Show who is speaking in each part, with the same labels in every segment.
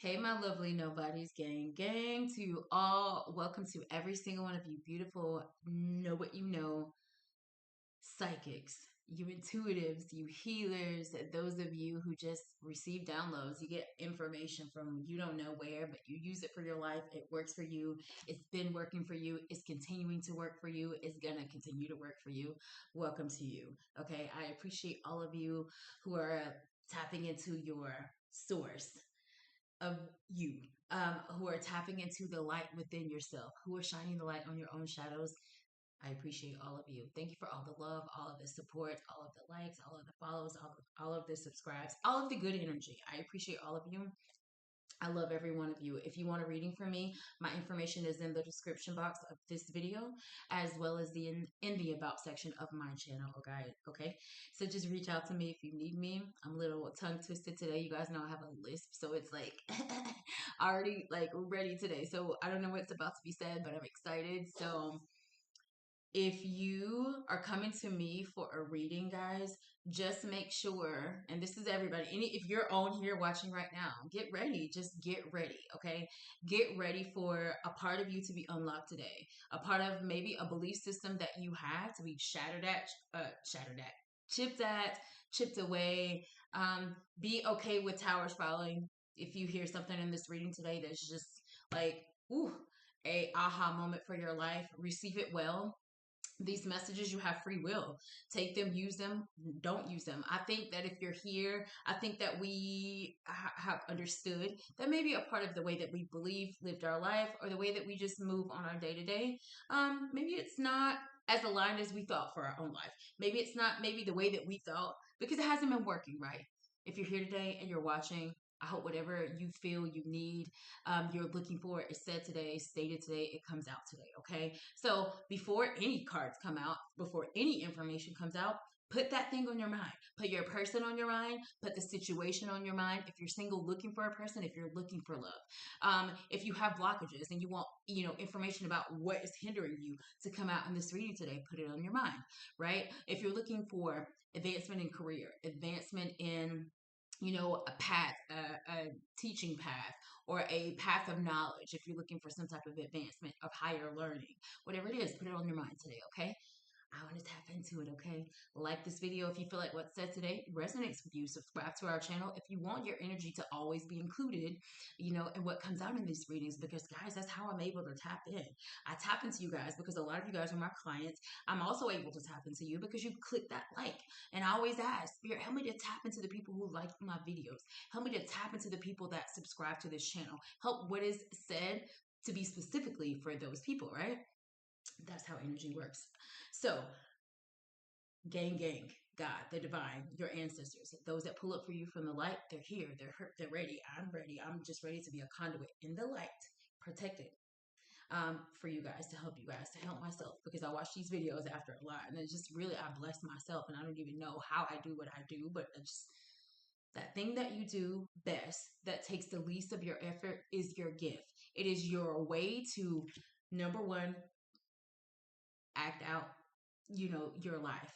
Speaker 1: Hey, my lovely nobodies, gang, to you all. Welcome to every single one of you beautiful, know what you know, psychics, you intuitives, you healers, those of you who just receive downloads. You get information from you don't know where, but you use it for your life. It works for you. It's been working for you. It's continuing to work for you. It's going to continue to work for you. Welcome to you. Okay. I appreciate all of you who are tapping into your source of you, who are tapping into the light within yourself, who are shining the light on your own shadows. I appreciate all of you. Thank you for all the love, all of the support, all of the likes, all of the follows, all of the subscribes, all of the good energy. I appreciate all of you. I love every one of you. If you want a reading from me, my information is in the description box of this video, as well as in the about section of my channel. Okay. So just reach out to me if you need me. I'm a little tongue twisted today. You guys know I have a lisp, so it's like already like ready today. So I don't know what's about to be said, but I'm excited. So if you are coming to me for a reading, guys, just make sure, and this is everybody, if you're on here watching right now, get ready. Just get ready, okay? Get ready for a part of you to be unlocked today. A part of maybe a belief system that you had to be chipped at, chipped away. Be okay with towers falling. If you hear something in this reading today that's just like, ooh, a aha moment for your life, receive it well. These messages, you have free will. Take them, use them, don't use them. I think that if you're here, I think that we have understood that maybe a part of the way that we believe, lived our life, or the way that we just move on our day to day, maybe it's not as aligned as we thought for our own life. Maybe it's not maybe the way that we thought because it hasn't been working right. If you're here today and you're watching, I hope whatever you feel you need, you're looking for, is said today, stated today, it comes out today, okay? So before any cards come out, before any information comes out, put that thing on your mind. Put your person on your mind. Put the situation on your mind. If you're single, looking for a person. If you're looking for love. If you have blockages and you want, information about what is hindering you to come out in this reading today, put it on your mind, right? If you're looking for advancement in career, advancement in a path, a teaching path, or a path of knowledge. If you're looking for some type of advancement of higher learning, whatever it is, put it on your mind today, okay? I want to tap into it, okay? Like this video if you feel like what's said today resonates with you. Subscribe to our channel if you want your energy to always be included, in what comes out in these readings. Because, guys, that's how I'm able to tap in. I tap into you guys because a lot of you guys are my clients. I'm also able to tap into you because you click that like. And I always ask, Spirit, help me to tap into the people who like my videos. Help me to tap into the people that subscribe to this channel. Help what is said to be specifically for those people, right? That's how energy works. So, gang, God, the divine, your ancestors, those that pull up for you from the light, they're here, they're ready. I'm ready. I'm just ready to be a conduit in the light, protected, for you guys, to help you guys, to help myself, because I watch these videos after a lot, and it's just really, I bless myself, and I don't even know how I do what I do, but it's just that thing that you do best, that takes the least of your effort, is your gift. It is your way to, number one, act out, your life,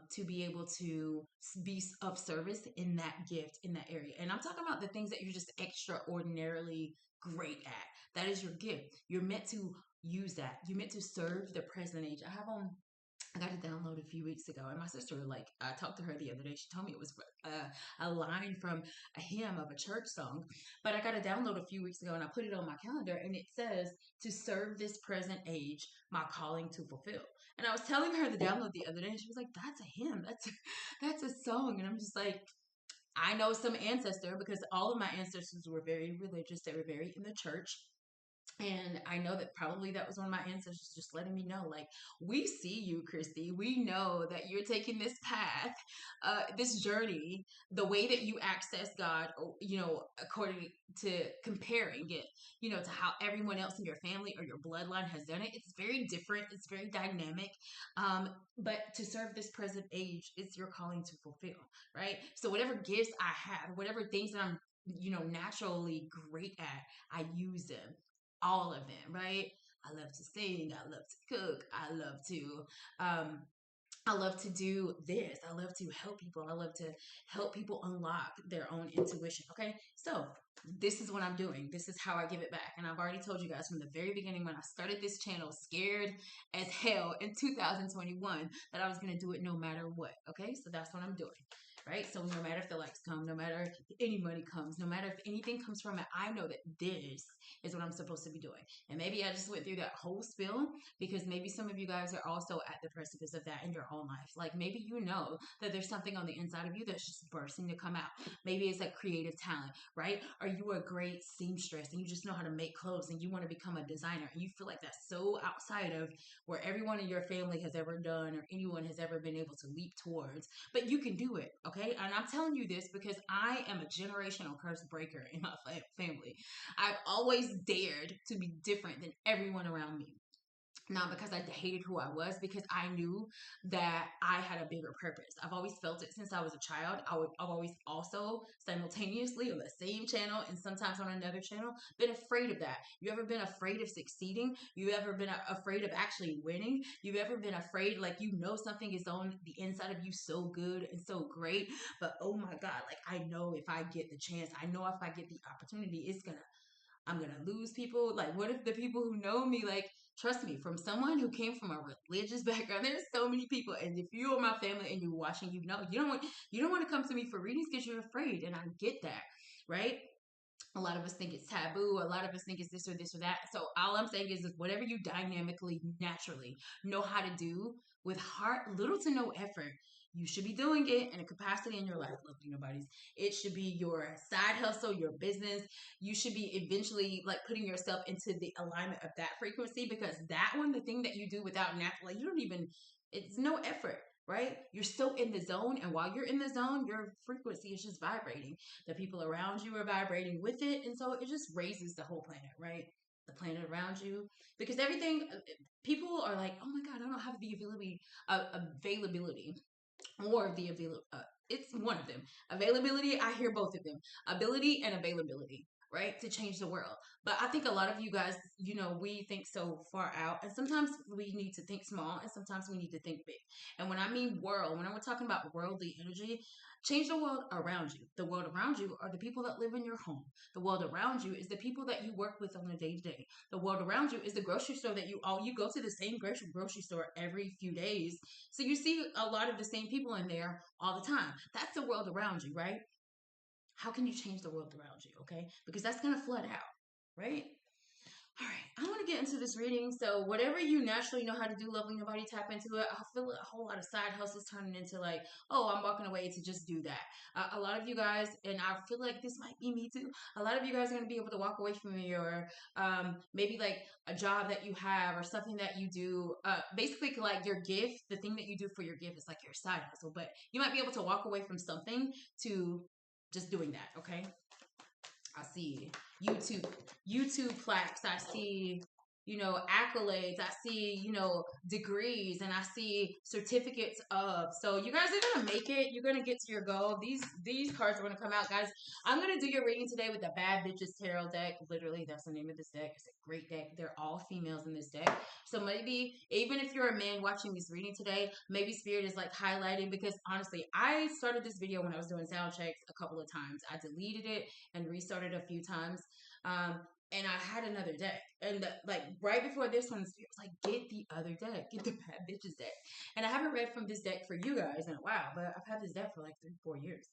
Speaker 1: to be able to be of service in that gift, in that area. And I'm talking about the things that you're just extraordinarily great at. That is your gift. You're meant to use that. You're meant to serve the present age. I got a download a few weeks ago, and my sister, like, I talked to her the other day. She told me it was a line from a hymn of a church song, but I got a download a few weeks ago, and I put it on my calendar, and it says, "To serve this present age, my calling to fulfill." And I was telling her the download the other day, and she was like, "That's a hymn. That's a song." And I'm just like, I know some ancestor because all of my ancestors were very religious. They were very in the church. And I know that probably that was one of my ancestors just letting me know, like, we see you, Christy. We know that you're taking this path, this journey, the way that you access God, according to comparing it, to how everyone else in your family or your bloodline has done it. It's very different. It's very dynamic. But to serve this present age is your calling to fulfill, right? So whatever gifts I have, whatever things that I'm, naturally great at, I use them, all of them, right? I love to sing. I love to cook. Um, I love to do this. I love to help people. I love to help people unlock their own intuition. Okay. So this is what I'm doing. This is how I give it back. And I've already told you guys from the very beginning when I started this channel, scared as hell in 2021, that I was going to do it no matter what. Okay, so that's what I'm doing. Right? So no matter if the likes come, no matter if any money comes, no matter if anything comes from it, I know that this is what I'm supposed to be doing. And maybe I just went through that whole spill because maybe some of you guys are also at the precipice of that in your own life. Like maybe you know that there's something on the inside of you that's just bursting to come out. Maybe it's a creative talent, right? Are you a great seamstress and you just know how to make clothes and you want to become a designer and you feel like that's so outside of where everyone in your family has ever done or anyone has ever been able to leap towards, but you can do it, okay? And I'm telling you this because I am a generational curse breaker in my family. I've always dared to be different than everyone around me. Not because I hated who I was, because I knew that I had a bigger purpose. I've always felt it since I was a child. I've always also simultaneously on the same channel and sometimes on another channel been afraid of that. You ever been afraid of succeeding? You ever been afraid of actually winning? You've ever been afraid, like, you know, something is on the inside of you so good and so great, but oh my God, like, I know if I get the chance, I know if I get the opportunity, I'm gonna lose people. Like, what if the people who know me, like, trust me, from someone who came from a religious background, there's so many people. And if you're my family and you're watching, you know, you don't want to come to me for readings because you're afraid. And I get that, right? A lot of us think it's taboo. A lot of us think it's this or that. So all I'm saying is whatever you dynamically, naturally know how to do with heart, little to no effort, you should be doing it in a capacity in your life, lovely nobodies. It should be your side hustle, your business. You should be eventually like putting yourself into the alignment of that frequency, because that one, the thing that you do without natural, like, you don't even, it's no effort, right? You're still in the zone. And while you're in the zone, your frequency is just vibrating. The people around you are vibrating with it. And so it just raises the whole planet, right? The planet around you. Because everything, people are like, oh my God, I don't have the availability or the availability. It's one of them. Availability, I hear both of them. Ability and availability, right? To change the world. But I think a lot of you guys, you know, we think so far out. And sometimes we need to think small and sometimes we need to think big. And when I mean world, when we're talking about worldly energy, change the world around you. The world around you are the people that live in your home. The world around you is the people that you work with on a day to day. The world around you is the grocery store that you go to the same grocery store every few days. So you see a lot of the same people in there all the time. That's the world around you, right? How can you change the world around you? Okay. Because that's going to flood out, right? All right, I want to get into this reading. So whatever you naturally know how to do, loving your body, tap into it. I feel a whole lot of side hustles turning into like, oh, I'm walking away to just do that. A lot of you guys, and I feel like this might be me too. A lot of you guys are going to be able to walk away from your maybe like a job that you have or something that you do. Basically, like your gift, the thing that you do for your gift is like your side hustle. But you might be able to walk away from something to just doing that. Okay. I see YouTube plaques. I see, you know, accolades. I see, you know, degrees, and I see certificates of. So you guys are gonna make it. You're gonna get to your goal. These cards are gonna come out, guys. I'm gonna do your reading today with the Bad Bitches Tarot deck. Literally, that's the name of this deck. It's a great deck. They're all females in this deck. So maybe even if you're a man watching this reading today, maybe spirit is like highlighting, because honestly, I started this video when I was doing sound checks a couple of times. I deleted it and restarted a few times. And I had another deck. And like right before this one, Spirit was like, get the other deck, get the Bad Bitches deck. And I haven't read from this deck for you guys in a while, but I've had this deck for like 3-4 years.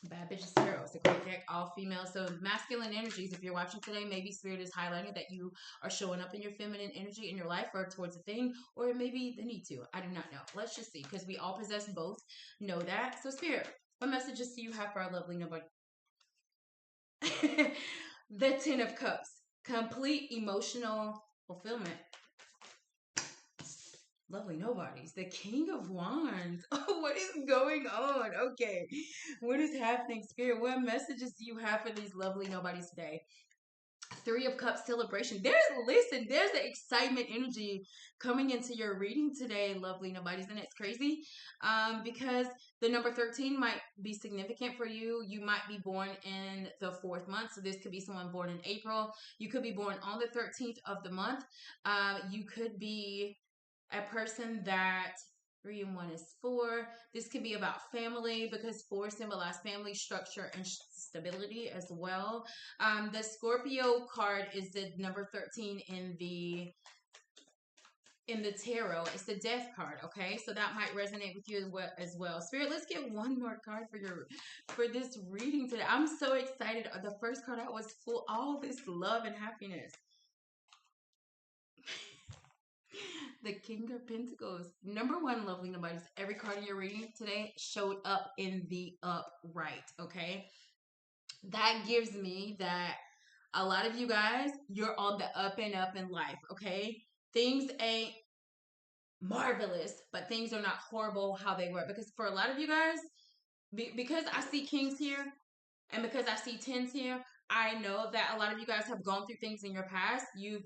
Speaker 1: Bad Bitches Tarot. It's a great deck, all female. So masculine energies, if you're watching today, maybe Spirit is highlighting that you are showing up in your feminine energy in your life or towards a thing, or maybe the need to. I do not know. Let's just see, because we all possess both. Know that. So Spirit, what messages do you have for our lovely nobody? The Ten of Cups. Complete emotional fulfillment. Lovely nobodies. The King of Wands. Oh, what is going on? Okay. What is happening, Spirit? What messages do you have for these lovely nobodies today? Three of Cups celebration. There's the excitement energy coming into your reading today, lovely nobodies, and it's crazy because the number 13 might be significant for you. You might be born in the 4th month, so this could be someone born in April. You could be born on the 13th of the month. You could be a person that 3 and 1 is 4. This could be about family because 4 symbolize family structure and stability as well. The Scorpio card is the number 13 in the tarot. It's the death card, okay? So that might resonate with you as well. Spirit, let's get one more card for this reading today. I'm so excited. The first card out was full all this love and happiness. The King of Pentacles. Number one, lovely nobodies. Every card in your reading today showed up in the upright, okay? That gives me that a lot of you guys, you're on the up and up in life, okay? Things ain't marvelous, but things are not horrible how they were. Because for a lot of you guys, because I see kings here, and because I see tens here, I know that a lot of you guys have gone through things in your past. You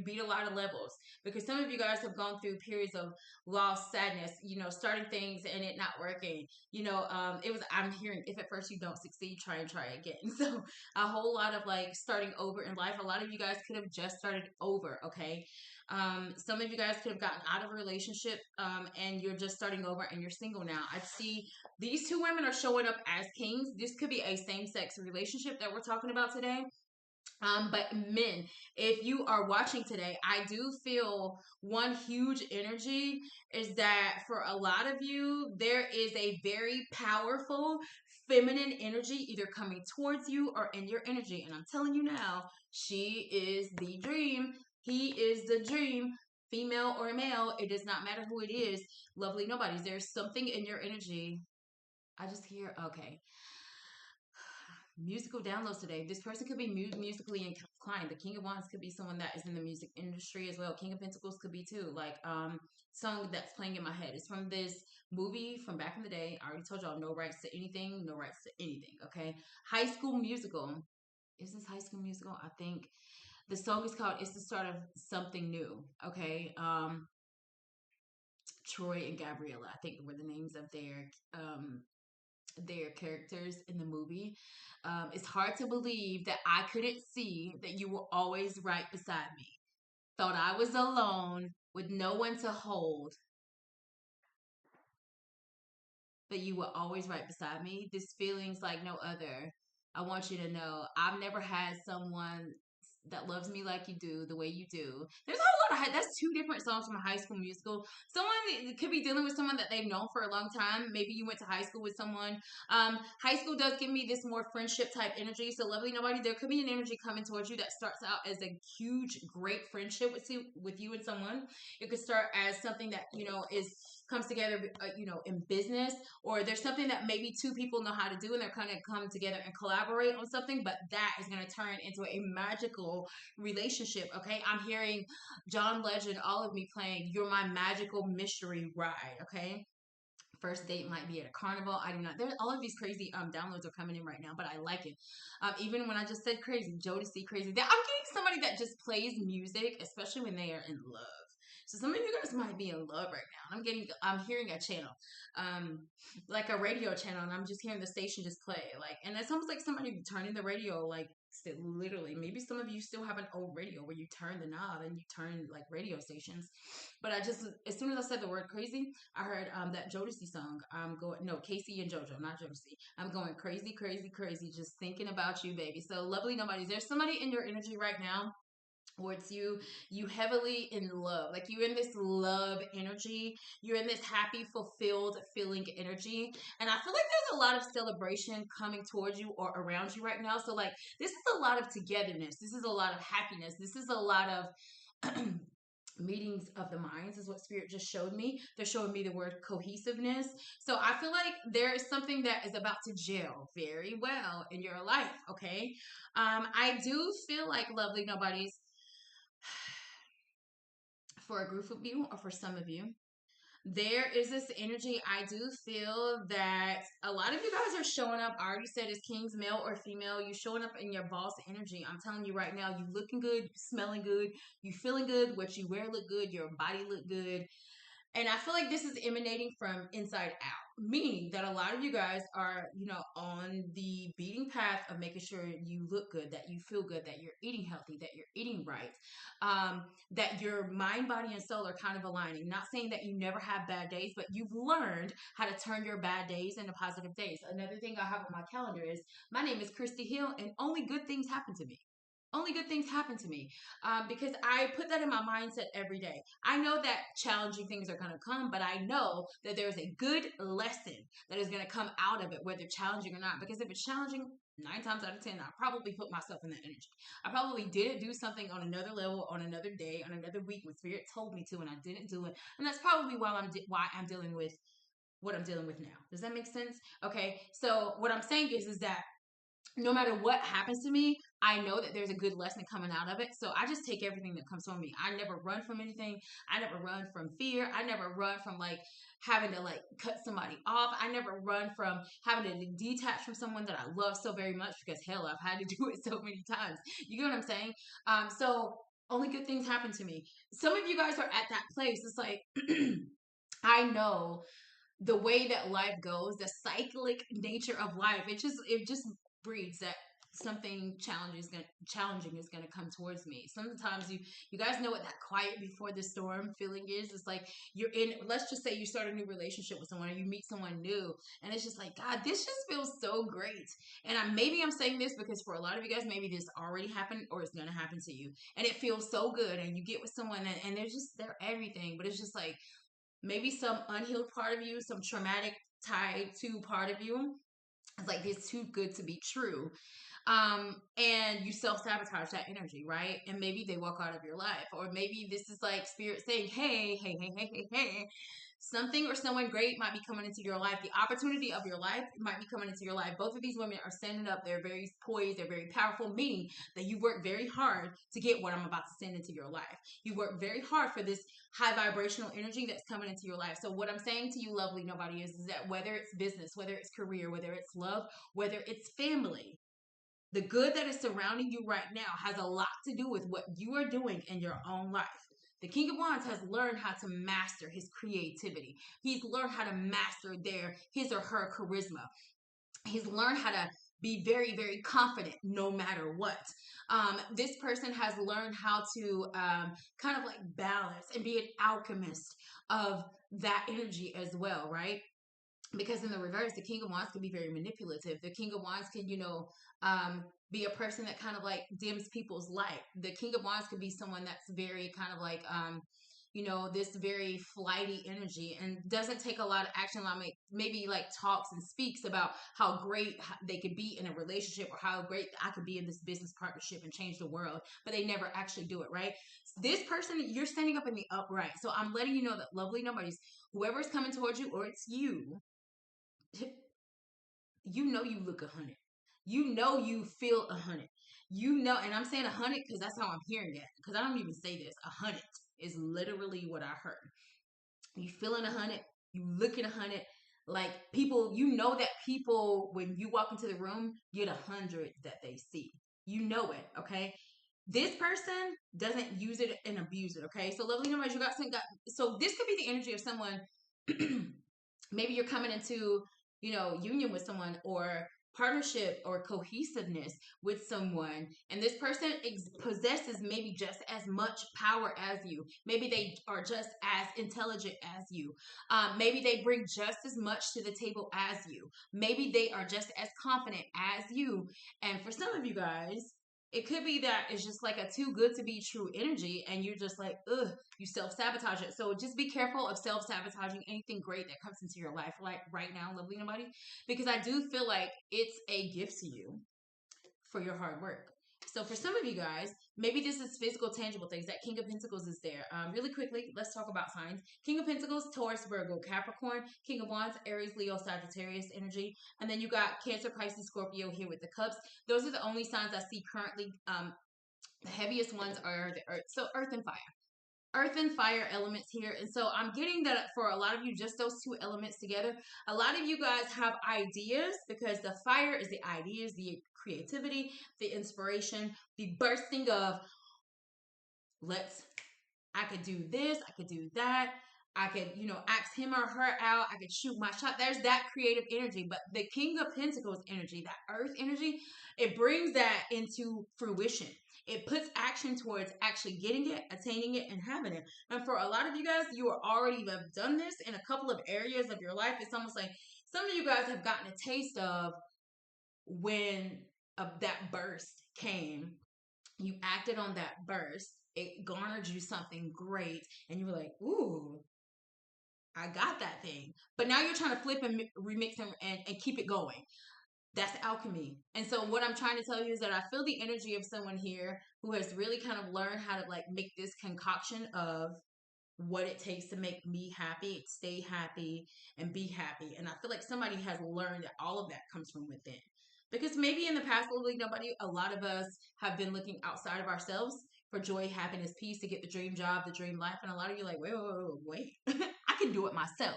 Speaker 1: beat a lot of levels because some of you guys have gone through periods of loss, sadness. Starting things and it not working. It was. I'm hearing if at first you don't succeed, try and try again. So a whole lot of like starting over in life. A lot of you guys could have just started over. Okay. Some of you guys could have gotten out of a relationship and you're just starting over and you're single now. I see these two women are showing up as kings. This could be a same-sex relationship that we're talking about today. But men, if you are watching today, I do feel one huge energy is that for a lot of you, there is a very powerful feminine energy either coming towards you or in your energy. And I'm telling you now, she is the dream. He is the dream. Female or male, it does not matter who it is. Lovely nobodies. There's something in your energy. I just hear, okay. Musical downloads today. This person could be musically inclined. The King of Wands could be someone that is in the music industry as well. King of Pentacles could be too. Like song that's playing in my head. It's from this movie from back in the day. I already told y'all, no rights to anything, no rights to anything. Okay. High School Musical. Is this High School Musical? I think the song is called It's the Start of Something New. Okay. Troy and Gabriella, I think were the names of their characters in the movie. It's hard to believe that I couldn't see that you were always right beside me. Thought I was alone with no one to hold, but you were always right beside me. This feeling's like no other. I want you to know I've never had someone that loves me like you do, the way you do. There's a whole lot of that's two different songs from a High School Musical. Someone could be dealing with someone that they've known for a long time. Maybe you went to high school with someone. High school does give me this more friendship type energy. So lovely nobody, there could be an energy coming towards you that starts out as a huge, great friendship with you and someone. It could start as something that is comes together, in business, or there's something that maybe two people know how to do and they're kind of come together and collaborate on something, but that is going to turn into a magical relationship. Okay. I'm hearing John Legend, all of me playing You're My Magical Mystery Ride. Okay. First date might be at a carnival. I do not. There's all of these crazy downloads are coming in right now, but I like it. Even when I just said crazy, Jodeci crazy. I'm getting somebody that just plays music, especially when they are in love. So some of you guys might be in love right now. I'm hearing a channel, like a radio channel, and I'm just hearing the station just play. And it's almost like somebody turning the radio, literally. Maybe some of you still have an old radio where you turn the knob and you turn like radio stations. But as soon as I said the word crazy, I heard that Jodeci song. I'm going, no, Casey and JoJo, not Jodeci. I'm going crazy, crazy, crazy, just thinking about you, baby. So lovely nobodies. There's somebody in your energy right now or it's you heavily in love, like you're in this love energy, you're in this happy fulfilled feeling energy, and I feel like there's a lot of celebration coming towards you or around you right now. So like this is a lot of togetherness, this is a lot of happiness, this is a lot of meetings of the minds is what spirit just showed me. They're showing me the word cohesiveness. So I feel like there is something that is about to gel very well in your life. Okay. I do feel like lovely nobodies, for a group of you or for some of you, there is this energy. I do feel that a lot of you guys are showing up. I already said it's kings, male or female. You showing up in your boss energy. I'm telling you right now, you looking good, you smelling good, you feeling good, what you wear look good, your body look good. And I feel like this is emanating from inside out, meaning that a lot of you guys are, you know, on the beating path of making sure you look good, that you feel good, that you're eating healthy, that you're eating right, that your mind, body, and soul are kind of aligning. Not saying that you never have bad days, but you've learned how to turn your bad days into positive days. Another thing I have on my calendar is my name is Christy Hill, and only good things happen to me. Only good things happen to me, because I put that in my mindset every day. I know that challenging things are going to come, but I know that there's a good lesson that is going to come out of it, whether challenging or not. Because if it's challenging, 9 times out of 10, I probably put myself in that energy. I probably didn't do something on another level, on another day, on another week when Spirit told me to, and I didn't do it. And that's probably why I'm dealing with what I'm dealing with now. Does that make sense? Okay. So what I'm saying is that no matter what happens to me, I know that there's a good lesson coming out of it. So I just take everything that comes from me. I never run from anything. I never run from fear. I never run from like having to like cut somebody off. I never run from having to detach from someone that I love so very much, because hell, I've had to do it so many times. You get what I'm saying? So only good things happen to me. Some of you guys are at that place. It's like, I know the way that life goes, the cyclic nature of life, it just breeds that something challenging is gonna come towards me. Sometimes you guys know what that quiet before the storm feeling is. It's like you're in. Let's just say you start a new relationship with someone, or you meet someone new, and it's just like, God, this just feels so great. And maybe I'm saying this because for a lot of you guys, maybe this already happened or it's gonna happen to you, and it feels so good. And you get with someone, and they're everything, but it's just like maybe some unhealed part of you, some traumatic tied to part of you. It's like it's too good to be true. And you self-sabotage that energy, right? And maybe they walk out of your life, or maybe this is like spirit saying, hey, something or someone great might be coming into your life. The opportunity of your life might be coming into your life. Both of these women are standing up. They're very poised. They're very powerful, meaning that you work very hard to get what I'm about to send into your life. You work very hard for this high vibrational energy that's coming into your life. So what I'm saying to you, lovely nobody, is that whether it's business, whether it's career, whether it's love, whether it's family, the good that is surrounding you right now has a lot to do with what you are doing in your own life. The King of Wands has learned how to master his creativity. He's learned how to master his or her charisma. He's learned how to be very, very confident no matter what. This person has learned how to kind of like balance and be an alchemist of that energy as well, right? Because in the reverse, the King of Wands can be very manipulative. The King of Wands can, be a person that kind of like dims people's light. The King of Wands could be someone that's very kind of like, this very flighty energy and doesn't take a lot of action. Like maybe like talks and speaks about how great they could be in a relationship, or how great I could be in this business partnership and change the world, but they never actually do it, right? This person, you're standing up in the upright. So I'm letting you know that lovely nobody's, whoever's coming towards you, or it's you, you know you look 100. You know you feel 100. You know, and I'm saying 100 because that's how I'm hearing it. Because I don't even say this. 100 is literally what I heard. You feeling 100. You looking 100. Like people, you know that people, when you walk into the room, get 100 that they see. You know it, okay? This person doesn't use it and abuse it, okay? So lovely numbers, you got some. So this could be the energy of someone. Maybe you're coming into, union with someone, or partnership or cohesiveness with someone, and this person possesses maybe just as much power as you. Maybe they are just as intelligent as you. Maybe they bring just as much to the table as you. Maybe they are just as confident as you. And for some of you guys, it could be that it's just like a too good to be true energy, and you're just like, ugh, you self-sabotage it. So just be careful of self-sabotaging anything great that comes into your life, like right now, lovely nobody, because I do feel like it's a gift to you for your hard work. So for some of you guys, maybe this is physical, tangible things. That King of Pentacles is there. Really quickly, let's talk about signs. King of Pentacles, Taurus, Virgo, Capricorn. King of Wands, Aries, Leo, Sagittarius energy. And then you got Cancer, Pisces, Scorpio here with the cups. Those are the only signs I see currently. The heaviest ones are the earth. So earth and fire. Earth and fire elements here. And so I'm getting that for a lot of you, just those two elements together. A lot of you guys have ideas, because the fire is the ideas, the creativity, the inspiration, the bursting of, I could do this, I could do that. I could, ask him or her out. I could shoot my shot. There's that creative energy. But the King of Pentacles energy, that earth energy, it brings that into fruition. It puts action towards actually getting it, attaining it, and having it. And for a lot of you guys, you are already have done this in a couple of areas of your life. It's almost like some of you guys have gotten a taste of when that burst came. You acted on that burst. It garnered you something great, and you were like, "Ooh, I got that thing." But now you're trying to flip and remix and keep it going. That's alchemy. And so what I'm trying to tell you is that I feel the energy of someone here who has really kind of learned how to like make this concoction of what it takes to make me happy, stay happy, and be happy. And I feel like somebody has learned that all of that comes from within. Because maybe in the past, a lot of us have been looking outside of ourselves for joy, happiness, peace, to get the dream job, the dream life. And a lot of you are like, wait. I can do it myself.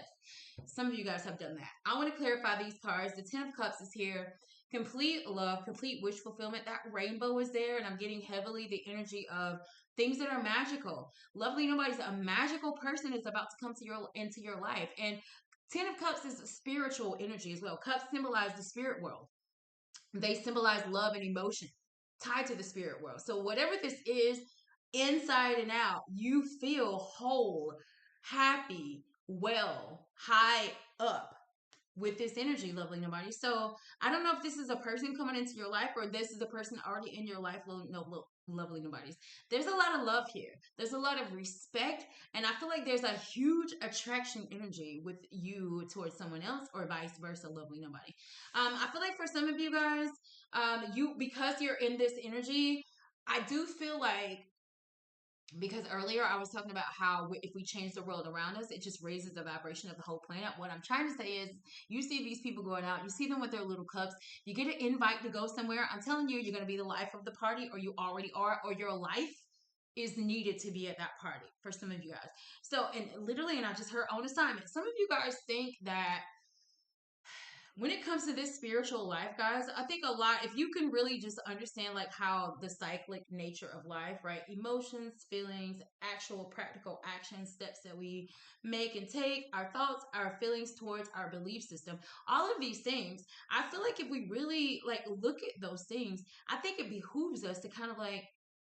Speaker 1: Some of you guys have done that. I want to clarify these cards. The Ten of Cups is here. Complete love, complete wish fulfillment. That rainbow is there, and I'm getting heavily the energy of things that are magical. Lovely Nobody's a magical person is about to come to into your life. And Ten of Cups is spiritual energy as well. Cups symbolize the spirit world. They symbolize love and emotion tied to the spirit world. So whatever this is, inside and out, you feel whole, happy, well, high up with this energy, lovely nobody. So I don't know if this is a person coming into your life or this is a person already in your life, lovely nobodies. There's a lot of love here. There's a lot of respect, and I feel like there's a huge attraction energy with you towards someone else or vice versa, lovely nobody. I feel like for some of you guys, because you're in this energy, I do feel like, because earlier I was talking about how if we change the world around us, it just raises the vibration of the whole planet. What I'm trying to say is, you see these people going out, you see them with their little cups, you get an invite to go somewhere. I'm telling you, you're going to be the life of the party, or you already are, or your life is needed to be at that party for some of you guys. So, and literally, and I just heard on assignment, some of you guys think that when it comes to this spiritual life, guys, I think a lot, if you can really just understand like how the cyclic nature of life, right? Emotions, feelings, actual practical action steps that we make and take, our thoughts, our feelings towards our belief system, all of these things, I feel like if we really like look at those things, I think it behooves us to kind of like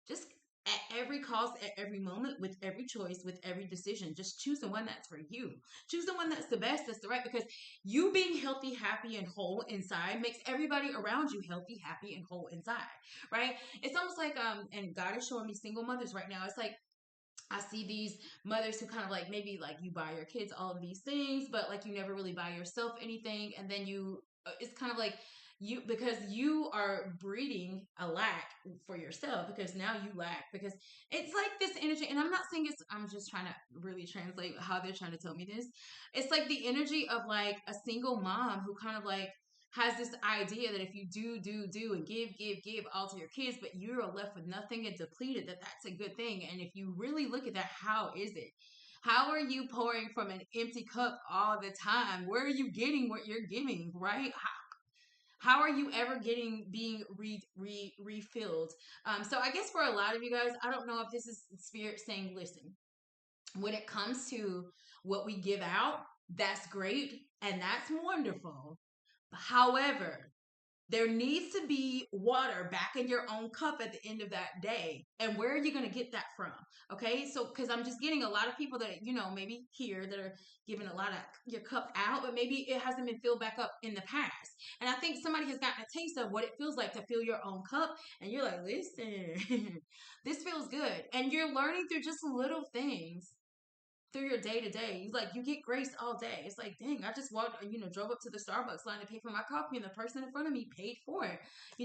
Speaker 1: just at every cost, at every moment, with every choice, with every decision, just choose the one that's for you. Choose the one that's the best, that's the right, because you being healthy, happy, and whole inside makes everybody around you healthy, happy, and whole inside, right? It's almost like, and God is showing me single mothers right now. It's like, I see these mothers who kind of like, maybe like you buy your kids all of these things, but like you never really buy yourself anything. And then it's kind of like, because you are breeding a lack for yourself, because now you lack, because it's like this energy. And I'm not saying I'm just trying to really translate how they're trying to tell me this. It's like the energy of like a single mom who kind of like has this idea that if you do and give all to your kids, but you're left with nothing and depleted, that's a good thing. And if you really look at that, how is it? How are you pouring from an empty cup all the time? Where are you getting what you're giving, right? How are you ever being refilled? So I guess for a lot of you guys, I don't know if this is spirit saying, listen, when it comes to what we give out, that's great and that's wonderful. However, there needs to be water back in your own cup at the end of that day. And where are you going to get that from? Okay. So, because I'm just getting a lot of people that, maybe here that are giving a lot of your cup out, but maybe it hasn't been filled back up in the past. And I think somebody has gotten a taste of what it feels like to fill your own cup. And you're like, listen, this feels good. And you're learning through just little things through your day to day. You get grace all day. It's like, dang, I just walked, drove up to the Starbucks line to pay for my coffee, and the person in front of me paid for it.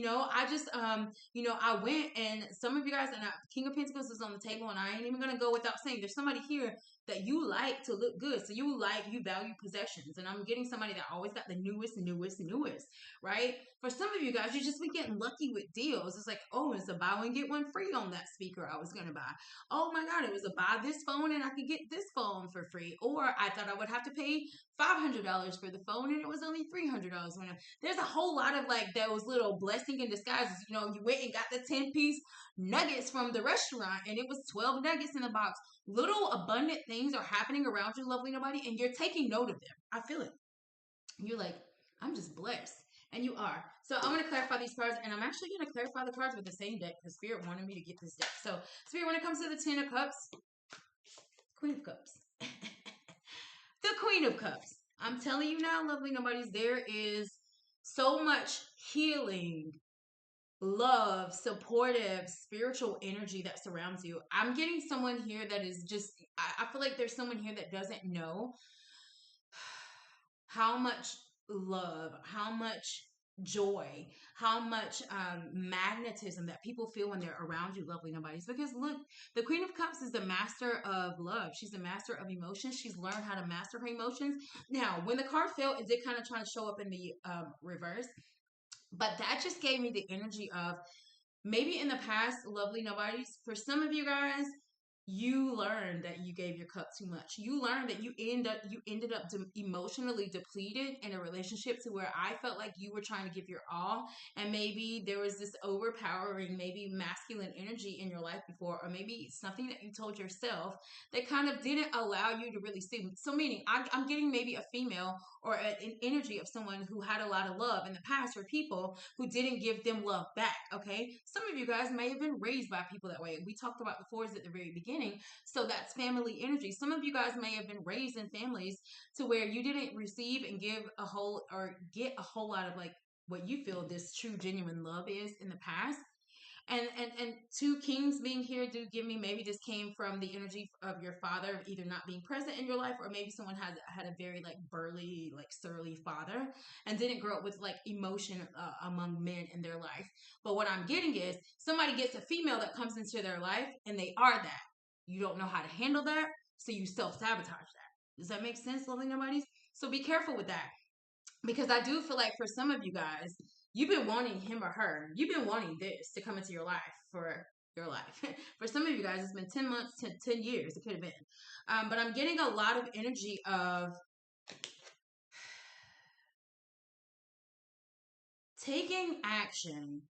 Speaker 1: I just, I went, and some of you guys, and King of Pentacles is on the table, and I ain't even gonna go without saying, there's somebody here that you like to look good, so you value possessions, and I'm getting somebody that always got the newest, right? For some of you guys, you just be getting lucky with deals. It's like, oh, it's a buy one get one free on that speaker I was gonna buy. Oh my God, it was a buy this phone and I could get this phone for free, or I thought I would have to pay $500 for the phone and it was only $300. There's a whole lot of like those little blessing in disguises. You went and got the 10-piece nuggets from the restaurant and it was 12 nuggets in the box. Little abundant things are happening around you, lovely nobody, and you're taking note of them. I feel it. You're like, I'm just blessed. And you are. So I'm going to clarify these cards, and I'm actually going to clarify the cards with the same deck because Spirit wanted me to get this deck. So, Spirit, when it comes to the Ten of Cups, Queen of Cups. The Queen of Cups. I'm telling you now, lovely nobodies, there is so much healing, love, supportive, spiritual energy that surrounds you. I'm getting someone here that is just, I feel like there's someone here that doesn't know how much love, how much joy, how much magnetism that people feel when they're around you, lovely nobodies. Because look, the Queen of Cups is the master of love. She's the master of emotions. She's learned how to master her emotions. Now, when the card fell, it did kind of try to show up in the reverse. But that just gave me the energy of maybe in the past, lovely nobodies, for some of you guys, you learned that you gave your cup too much. You learned that you ended up emotionally depleted in a relationship to where I felt like you were trying to give your all, and maybe there was this overpowering, maybe masculine energy in your life before, or maybe something that you told yourself that kind of didn't allow you to really see. So meaning, I'm getting maybe a female or an energy of someone who had a lot of love in the past for people who didn't give them love back, okay? Some of you guys may have been raised by people that way. We talked about the fours at the very beginning. So that's family energy. Some of you guys may have been raised in families to where you didn't receive and give a whole or get a whole lot of like what you feel this true genuine love is in the past. And two kings being here do give me, maybe this came from the energy of your father either not being present in your life, or maybe someone had a very like burly, like surly father and didn't grow up with like emotion among men in their life. But what I'm getting is somebody gets a female that comes into their life and they are that. You don't know how to handle that, so you self-sabotage that. Does that make sense, lovely nobodies? So be careful with that. Because I do feel like for some of you guys, you've been wanting him or her. You've been wanting this to come into your life for your life. For some of you guys, it's been 10 months, 10 years. It could have been. But I'm getting a lot of energy of taking action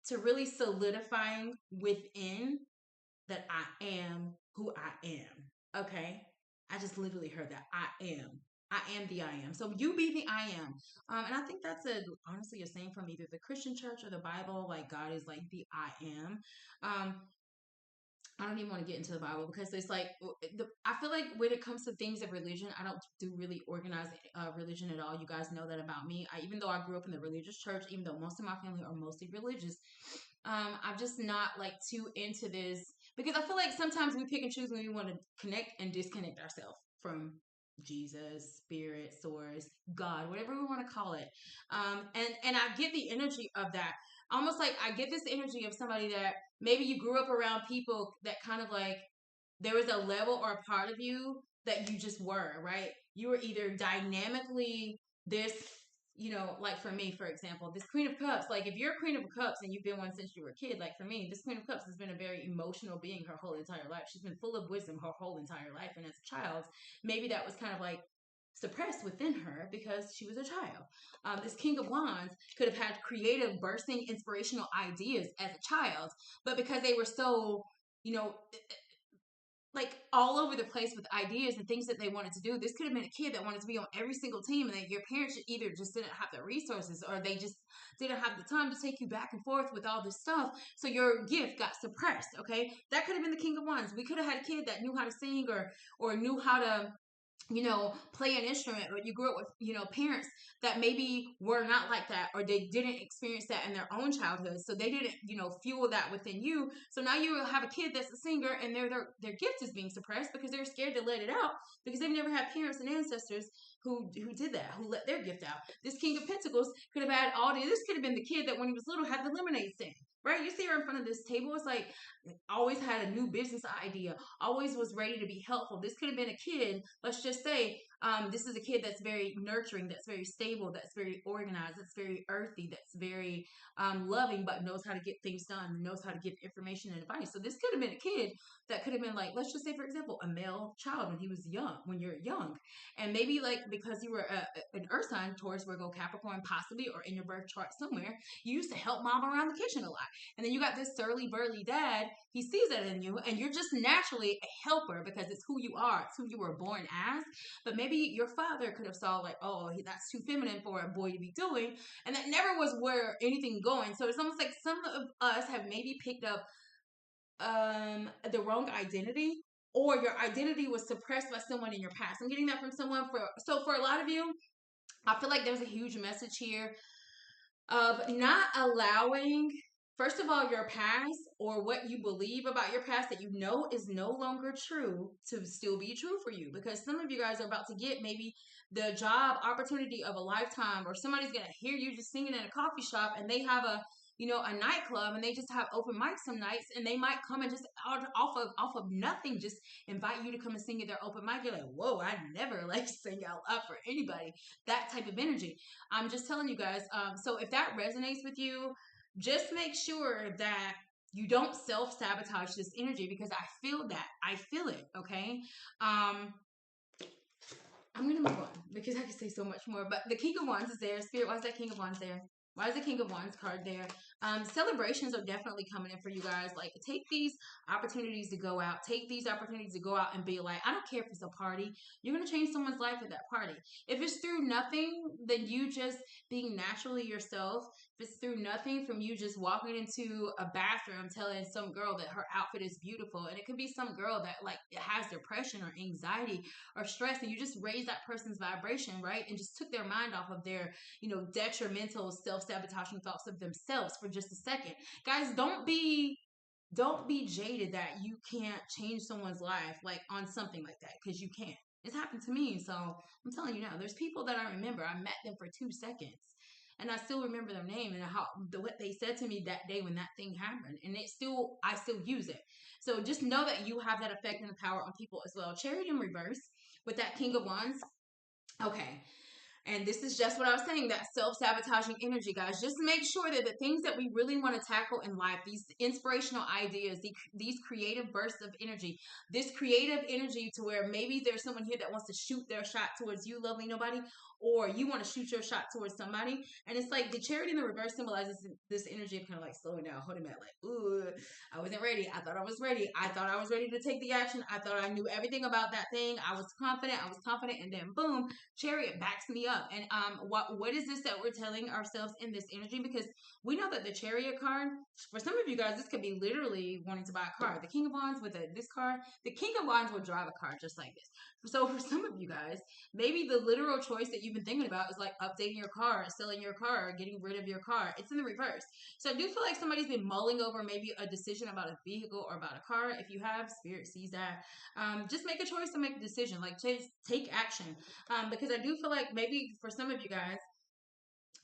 Speaker 1: to really solidifying within that I am who I am. Okay? I just literally heard that. I am. I am the I am. So you be the I am. And I think that's honestly a saying from either the Christian church or the Bible. Like God is like the I am. I don't even want to get into the Bible because it's like, I feel like when it comes to things of religion, I don't do really organized religion at all. You guys know that about me. Even though I grew up in the religious church, even though most of my family are mostly religious, I'm just not like too into this because I feel like sometimes we pick and choose when we want to connect and disconnect ourselves from Jesus, spirit, source, God, whatever we want to call it. And I get the energy of that. Almost like I get this energy of somebody that maybe you grew up around people that kind of like there was a level or a part of you that you just were, right? You were either dynamically this, like for me, for example, this Queen of Cups, like if you're a Queen of Cups and you've been one since you were a kid, like for me, this Queen of Cups has been a very emotional being her whole entire life. She's been full of wisdom her whole entire life. And as a child, maybe that was kind of like suppressed within her because she was a child. This King of Wands could have had creative, bursting, inspirational ideas as a child, but because they were so, like all over the place with ideas and things that they wanted to do. This could have been a kid that wanted to be on every single team, and that your parents either just didn't have the resources or they just didn't have the time to take you back and forth with all this stuff. So your gift got suppressed. Okay, that could have been the King of Wands. We could have had a kid that knew how to sing or knew how to play an instrument, but you grew up with, parents that maybe were not like that, or they didn't experience that in their own childhood. So they didn't, fuel that within you. So now you have a kid that's a singer and their gift is being suppressed because they're scared to let it out because they've never had parents and ancestors who did that, who let their gift out. This King of Pentacles could have had this could have been the kid that when he was little had the lemonade stand. Right? You see her in front of this table. It's like always had a new business idea, always was ready to be helpful. This could have been a kid, let's just say, This is a kid that's very nurturing, that's very stable, that's very organized, that's very earthy, that's very loving, but knows how to get things done, knows how to give information and advice. So this could have been a kid that could have been like, let's just say, for example, a male child when he was young, when you're young. And maybe like because you were an earth sign, Taurus, Virgo, Capricorn, possibly, or in your birth chart somewhere, you used to help mom around the kitchen a lot. And then you got this surly, burly dad. He sees that in you, and you're just naturally a helper because it's who you are. It's who you were born as. But maybe your father could have saw like, oh, that's too feminine for a boy to be doing, and that never was where anything going. So it's almost like some of us have maybe picked up the wrong identity, or your identity was suppressed by someone in your past. I'm getting that from someone. For a lot of you, I feel like there's a huge message here of not allowing, first of all, your past or what you believe about your past that you know is no longer true to still be true for you. Because some of you guys are about to get maybe the job opportunity of a lifetime, or somebody's going to hear you just singing in a coffee shop, and they have a nightclub, and they just have open mics some nights, and they might come and just off of nothing just invite you to come and sing at their open mic. You're like, whoa, I never like sing out loud for anybody. That type of energy. I'm just telling you guys. So if that resonates with you, just make sure that you don't self-sabotage this energy, because I feel that. I feel it, okay? I'm going to move on because I can say so much more. But the King of Wands is there. Spirit, why is that King of Wands there? Why is the King of Wands card there? Celebrations are definitely coming in for you guys. Like, take these opportunities to go out. Take these opportunities to go out and be like, I don't care if it's a party. You're going to change someone's life at that party. If it's through nothing, then you just being naturally yourself. If it's through nothing from you just walking into a bathroom telling some girl that her outfit is beautiful, and it could be some girl that like has depression or anxiety or stress, and you just raise that person's vibration, right? And just took their mind off of their, detrimental self-sabotaging thoughts of themselves for just a second. Guys, don't be jaded that you can't change someone's life like on something like that, because you can't. It's happened to me. So I'm telling you now, there's people that I remember. I met them for 2 seconds, and I still remember their name and what they said to me that day when that thing happened, and I still use it. So just know that you have that effect and the power on people as well. Chariot in reverse with that King of Wands. Okay. And this is just what I was saying, that self-sabotaging energy, guys. Just make sure that the things that we really want to tackle in life, these inspirational ideas, these creative bursts of energy, this creative energy to where maybe there's someone here that wants to shoot their shot towards you, lovely nobody, or you want to shoot your shot towards somebody. And it's like the Chariot in the reverse symbolizes this energy of kind of like slowing down, holding back, like, ooh, I wasn't ready. I thought I was ready. I thought I was ready to take the action. I thought I knew everything about that thing. I was confident. And then boom, Chariot backs me up. And what is this that we're telling ourselves in this energy? Because we know that the Chariot card, for some of you guys, this could be literally wanting to buy a car. The King of Wands with this card, the King of Wands will drive a car just like this. So for some of you guys, maybe the literal choice that you've been thinking about is like updating your car, selling your car, getting rid of your car. It's in the reverse. So I do feel like somebody's been mulling over maybe a decision about a vehicle or about a car. If you have, Spirit sees that. Just make a choice to make a decision. Like, just take action. Because I do feel like maybe for some of you guys,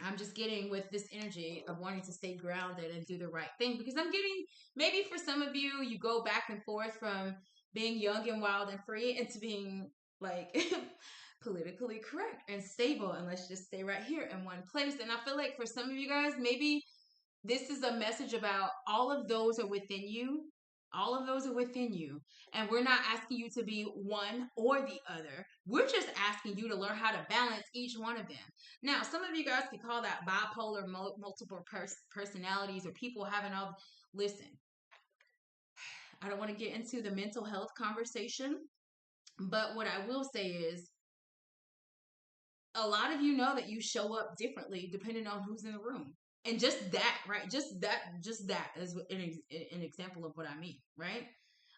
Speaker 1: I'm just getting with this energy of wanting to stay grounded and do the right thing. Because I'm getting, maybe for some of you, you go back and forth from being young and wild and free into being like politically correct and stable. And let's just stay right here in one place. And I feel like for some of you guys, maybe this is a message about all of those are within you. All of those are within you. And we're not asking you to be one or the other. We're just asking you to learn how to balance each one of them. Now, some of you guys can call that bipolar, multiple personalities, or people having all. Listen, I don't want to get into the mental health conversation, but what I will say is a lot of you know that you show up differently depending on who's in the room. And just that, right? Just that is an example of what I mean, right?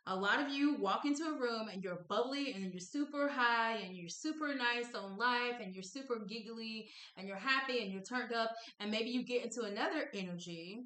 Speaker 1: A lot of you walk into a room and you're bubbly and you're super high and you're super nice on life and you're super giggly and you're happy and you're turned up. And maybe you get into another energy,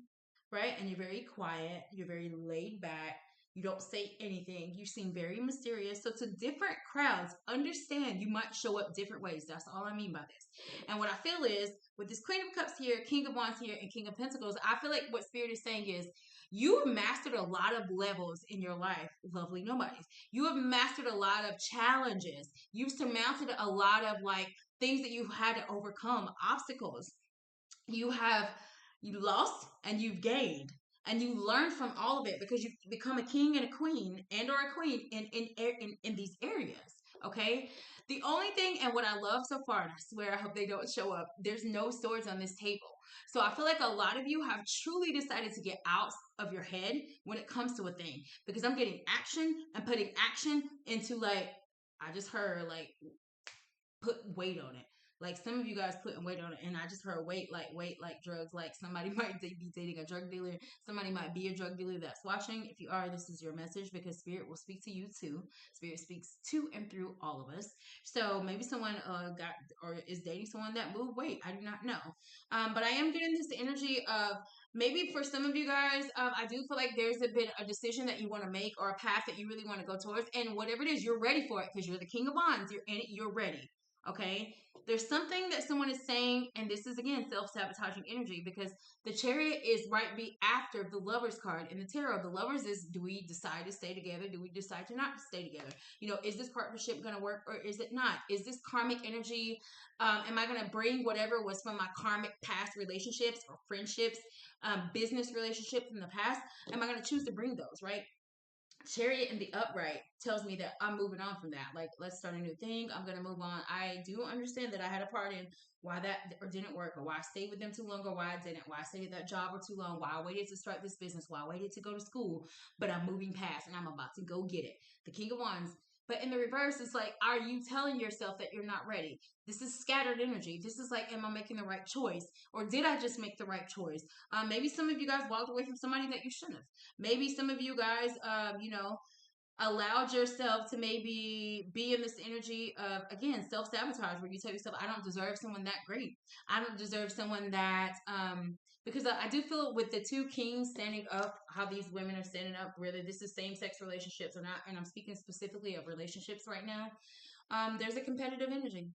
Speaker 1: right? And you're very quiet, you're very laid back, you don't say anything, you seem very mysterious. So to different crowds, understand you might show up different ways. That's all I mean by this. And what I feel is with this Queen of Cups here, King of Wands here, and King of Pentacles, I feel like what Spirit is saying is You have mastered a lot of levels in your life, lovely nobodies. You have mastered a lot of challenges. You've surmounted a lot of like things that you've had to overcome, obstacles. You lost and you've gained, and you learn from all of it because you've become a king and a queen and or a queen in these areas. Okay, the only thing, and what I love so far, and I swear I hope they don't show up, there's no swords on this table. So I feel like a lot of you have truly decided to get out of your head when it comes to a thing, because I'm getting action and putting action into, like, I just heard like put weight on it. Like some of you guys putting weight on it, and I just heard weight like drugs. Like somebody might be dating a drug dealer. Somebody might be a drug dealer that's watching. If you are, this is your message, because Spirit will speak to you too. Spirit speaks to and through all of us. So maybe someone got or is dating someone that moved weight. I do not know, but I am getting this energy of maybe for some of you guys, I do feel like there's a decision that you want to make, or a path that you really want to go towards, and whatever it is, you're ready for it because you're the King of Wands. You're in it. You're ready. Okay, there's something that someone is saying, and this is again self-sabotaging energy, because the Chariot is right be after the Lovers card in the tarot. The Lovers is, do we decide to stay together? Do we decide to not stay together? You know, is this partnership going to work or is it not? Is this karmic energy? Am I going to bring whatever was from my karmic past relationships or friendships, business relationships in the past? Am I going to choose to bring those, right? Chariot in the upright tells me that I'm moving on from that. Like, let's start a new thing. I'm gonna move on. I do understand that I had a part in why that or didn't work, or why I stayed with them too long, or why I didn't, why I stayed at that job for too long, why I waited to start this business, why I waited to go to school. But I'm moving past and I'm about to go get it. The King of Wands. But in the reverse, it's like, are you telling yourself that you're not ready? This is scattered energy. This is like, am I making the right choice? Or did I just make the right choice? Maybe some of you guys walked away from somebody that you shouldn't have. Maybe some of you guys, allowed yourself to maybe be in this energy of, again, self-sabotage, where you tell yourself, I don't deserve someone that great. I don't deserve someone that, because I do feel with the two kings standing up, how these women are standing up, whether this is same-sex relationships or not, and I'm speaking specifically of relationships right now, there's a competitive energy.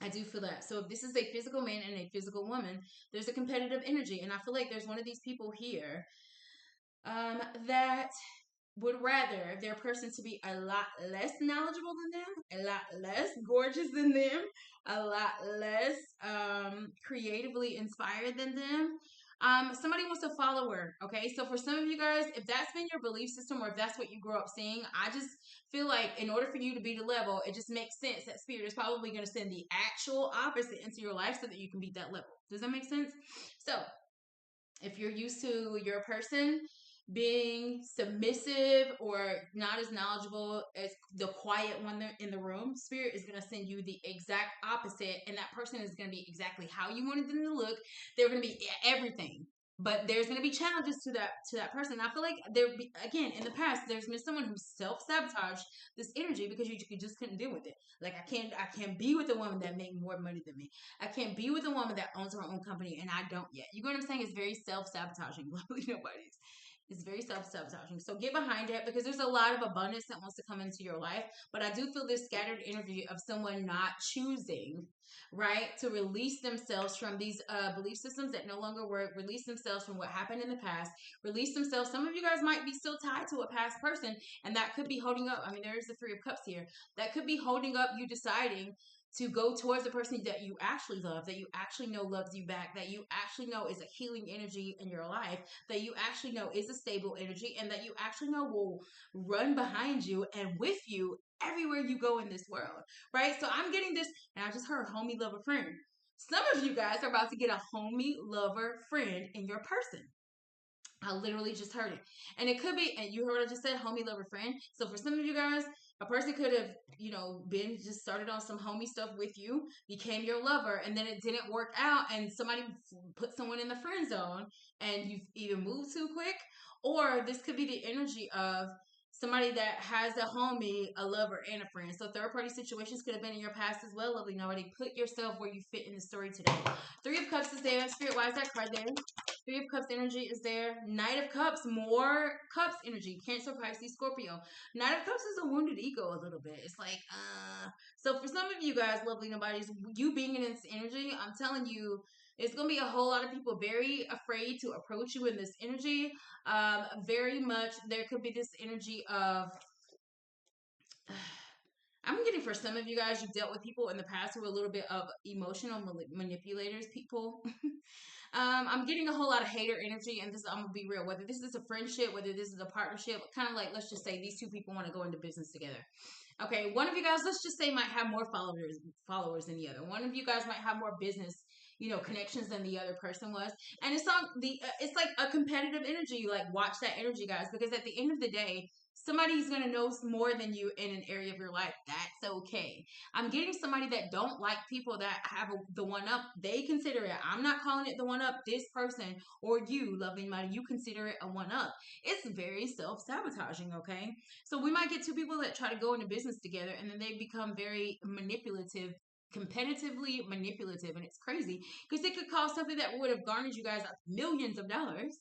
Speaker 1: I do feel that. So if this is a physical man and a physical woman, there's a competitive energy. And I feel like there's one of these people here that would rather their person to be a lot less knowledgeable than them, a lot less gorgeous than them, a lot less creatively inspired than them. Somebody wants to follow her. Okay, so for some of you guys, if that's been your belief system, or if that's what you grew up seeing, I just feel like in order for you to be the level, it just makes sense that Spirit is probably going to send the actual opposite into your life so that you can beat that level. Does that make sense? So if you're used to your person being submissive or not as knowledgeable as the quiet one in the room, Spirit is going to send you the exact opposite, and that person is going to be exactly how you wanted them to look. They're going to be everything, but there's going to be challenges to that person. I feel like again, in the past, there's been someone who self-sabotaged this energy because you just couldn't deal with it. Like, I can't be with a woman that makes more money than me. I can't be with a woman that owns her own company and I don't yet. You know what I'm saying? It's very self-sabotaging. Lovely nobodies. It's very self-sabotaging. So get behind it, because there's a lot of abundance that wants to come into your life. But I do feel this scattered energy of someone not choosing, right, to release themselves from these belief systems that no longer work, release themselves from what happened in the past, release themselves. Some of you guys might be still tied to a past person, and that could be holding up. I mean, there's the Three of Cups here. That could be holding up you deciding to go towards the person that you actually love, that you actually know loves you back, that you actually know is a healing energy in your life, that you actually know is a stable energy, and that you actually know will run behind you and with you everywhere you go in this world, right? So I'm getting this, and I just heard homie, lover, friend. Some of you guys are about to get a homie, lover, friend in your person. I literally just heard it. And it could be, and you heard what I just said, homie, lover, friend. So for some of you guys, a person could have, been just started on some homie stuff with you, became your lover, and then it didn't work out, and somebody put someone in the friend zone, and you've either moved too quick, or this could be the energy of somebody that has a homie, a lover, and a friend. So third party situations could have been in your past as well, lovely nobody. Put yourself where you fit in the story today. Three of Cups is there. Spirit, why is that card there? Three of Cups energy is there. Knight of Cups, more Cups energy. Cancer, Pisces, Scorpio. Knight of Cups is a wounded ego a little bit. It's like, So for some of you guys, lovely nobodies, you being in this energy, I'm telling you, It's going to be a whole lot of people very afraid to approach you in this energy. Very much, there could be this energy of, I'm getting for some of you guys, you dealt with people in the past who were a little bit of emotional manipulators, people. I'm getting a whole lot of hater energy, and this, I'm gonna be real. Whether this is a friendship, whether this is a partnership, kind of like, let's just say these two people want to go into business together. Okay, one of you guys, let's just say, might have more followers than the other. One of you guys might have more business, connections than the other person was, and it's on the. It's like a competitive energy. Like, watch that energy, guys, because at the end of the day, somebody's gonna know more than you in an area of your life. That's okay. I'm getting somebody that don't like people that have the one up. They consider it. I'm not calling it the one up. This person or you, loving money, you consider it a one up. It's very self-sabotaging. Okay, so we might get two people that try to go into business together, and then they become very manipulative, competitively manipulative, and it's crazy because it could cause something that would have garnered you guys millions of dollars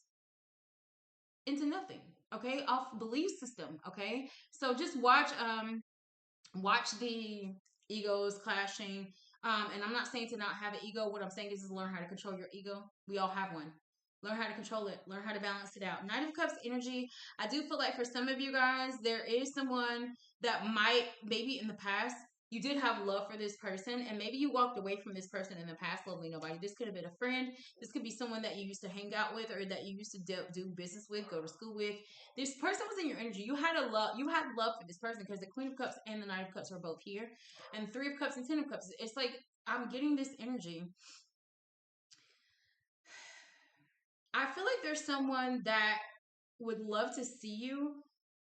Speaker 1: into nothing. Okay, off belief system. Okay, so just watch the egos clashing. And I'm not saying to not have an ego. What I'm saying is learn how to control your ego. We all have one. Learn how to control it. Learn how to balance it out. Knight of Cups energy. I do feel like for some of you guys, there is someone that might, maybe in the past, you did have love for this person, and maybe you walked away from this person in the past. Lovely nobody. This could have been a friend. This could be someone that you used to hang out with, or that you used to do business with, go to school with. This person was in your energy. You had love for this person, because the Queen of Cups and the Knight of Cups are both here, and Three of Cups and Ten of Cups. It's like I'm getting this energy. I feel like there's someone that would love to see you,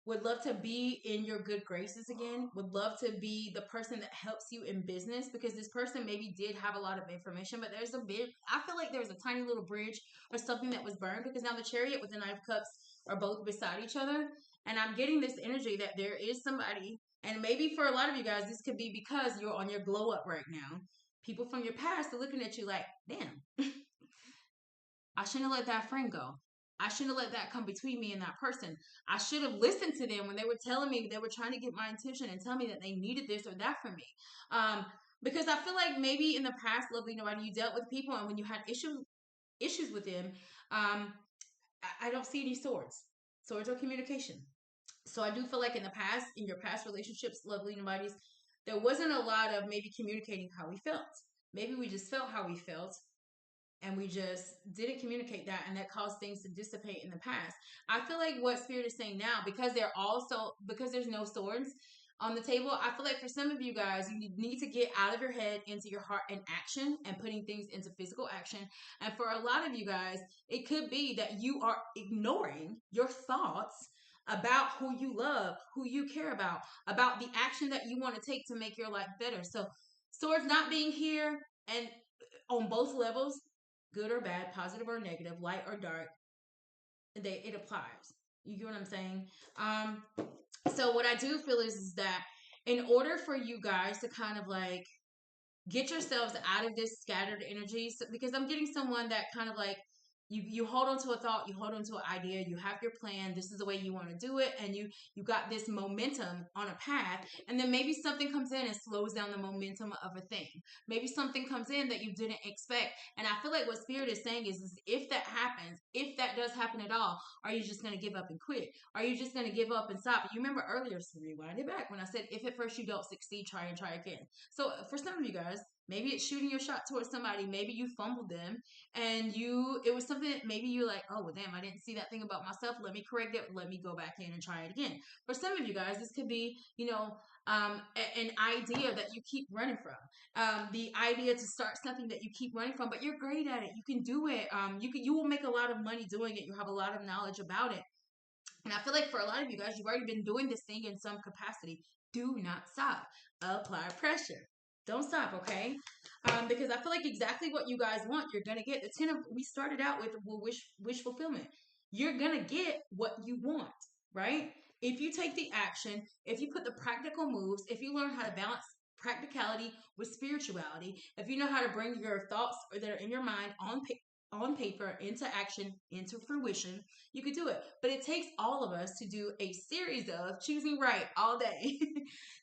Speaker 1: would love to be in your good graces again, would love to be the person that helps you in business, because this person maybe did have a lot of information, but I feel like there's a tiny little bridge or something that was burned, because now the Chariot with the Knight of Cups are both beside each other. And I'm getting this energy that there is somebody, and maybe for a lot of you guys, this could be because you're on your glow up right now. People from your past are looking at you like, damn, I shouldn't have let that friend go. I shouldn't have let that come between me and that person. I should have listened to them when they were telling me, they were trying to get my attention and tell me that they needed this or that from me. Because I feel like maybe in the past, lovely nobody, you dealt with people, and when you had issues with them, I don't see any swords. Swords are communication. So I do feel like in the past, in your past relationships, lovely nobodies, there wasn't a lot of maybe communicating how we felt. Maybe we just felt how we felt, and we just didn't communicate that, and that caused things to dissipate in the past. I feel like what Spirit is saying now, because there's no swords on the table, I feel like for some of you guys, you need to get out of your head into your heart and action, and putting things into physical action. And for a lot of you guys, it could be that you are ignoring your thoughts about who you love, who you care about the action that you want to take to make your life better. So swords not being here, and on both levels, good or bad, positive or negative, light or dark, it applies. You get what I'm saying? Um, so what I do feel is that in order for you guys to kind of like get yourselves out of this scattered energy, because I'm getting someone that kind of like, you hold on to a thought, you hold on to an idea, you have your plan, this is the way you want to do it, and you got this momentum on a path, and then maybe something comes in and slows down the momentum of a thing. Maybe something comes in that you didn't expect, and I feel like what Spirit is saying is if that happens, if that does happen at all, are you just going to give up and quit? Are you just going to give up and stop? You remember earlier, so rewind it back when I said, if at first you don't succeed, try and try again. So for some of you guys, maybe it's shooting your shot towards somebody. Maybe you fumbled them, and it was something that maybe you're like, oh, well, damn, I didn't see that thing about myself. Let me correct it. Let me go back in and try it again. For some of you guys, this could be, an idea that you keep running from. The idea to start something that you keep running from, but you're great at it. You can do it. You will make a lot of money doing it. You have a lot of knowledge about it. And I feel like for a lot of you guys, you've already been doing this thing in some capacity. Do not stop. Apply pressure. Don't stop, okay? Because I feel like exactly what you guys want, you're gonna get. We started out with wish fulfillment. You're gonna get what you want, right? If you take the action, if you put the practical moves, if you learn how to balance practicality with spirituality, if you know how to bring your thoughts that are in your mind on paper into action, into fruition, you could do it. But it takes all of us to do a series of choosing right all day,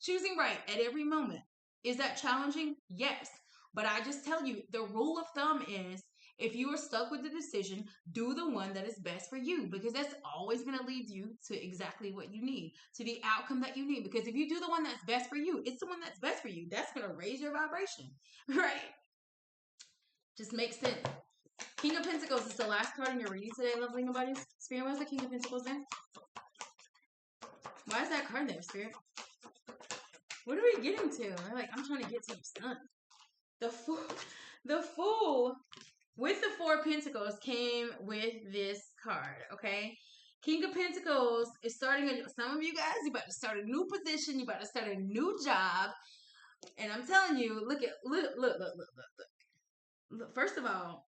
Speaker 1: choosing right at every moment. Is that challenging? Yes. But I just tell you, the rule of thumb is If you are stuck with the decision, do the one that is best for you, because that's always going to lead you to exactly what you need, to the outcome that you need. Because if you do the one that's best for you, it's the one that's best for you. That's going to raise your vibration, right? Just makes sense. King of Pentacles is the last card in your reading today, lovely nobodies. Spirit, why is the King of Pentacles there? Why is that card there, Spirit? What are we getting to? I'm trying to get to the sun. The Fool with the Four of Pentacles came with this card, okay? King of Pentacles is starting some of you guys, you about to start a new position, you about to start a new job. And I'm telling you, look. First of all,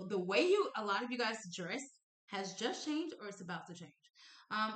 Speaker 1: the way a lot of you guys dress has just changed, or it's about to change.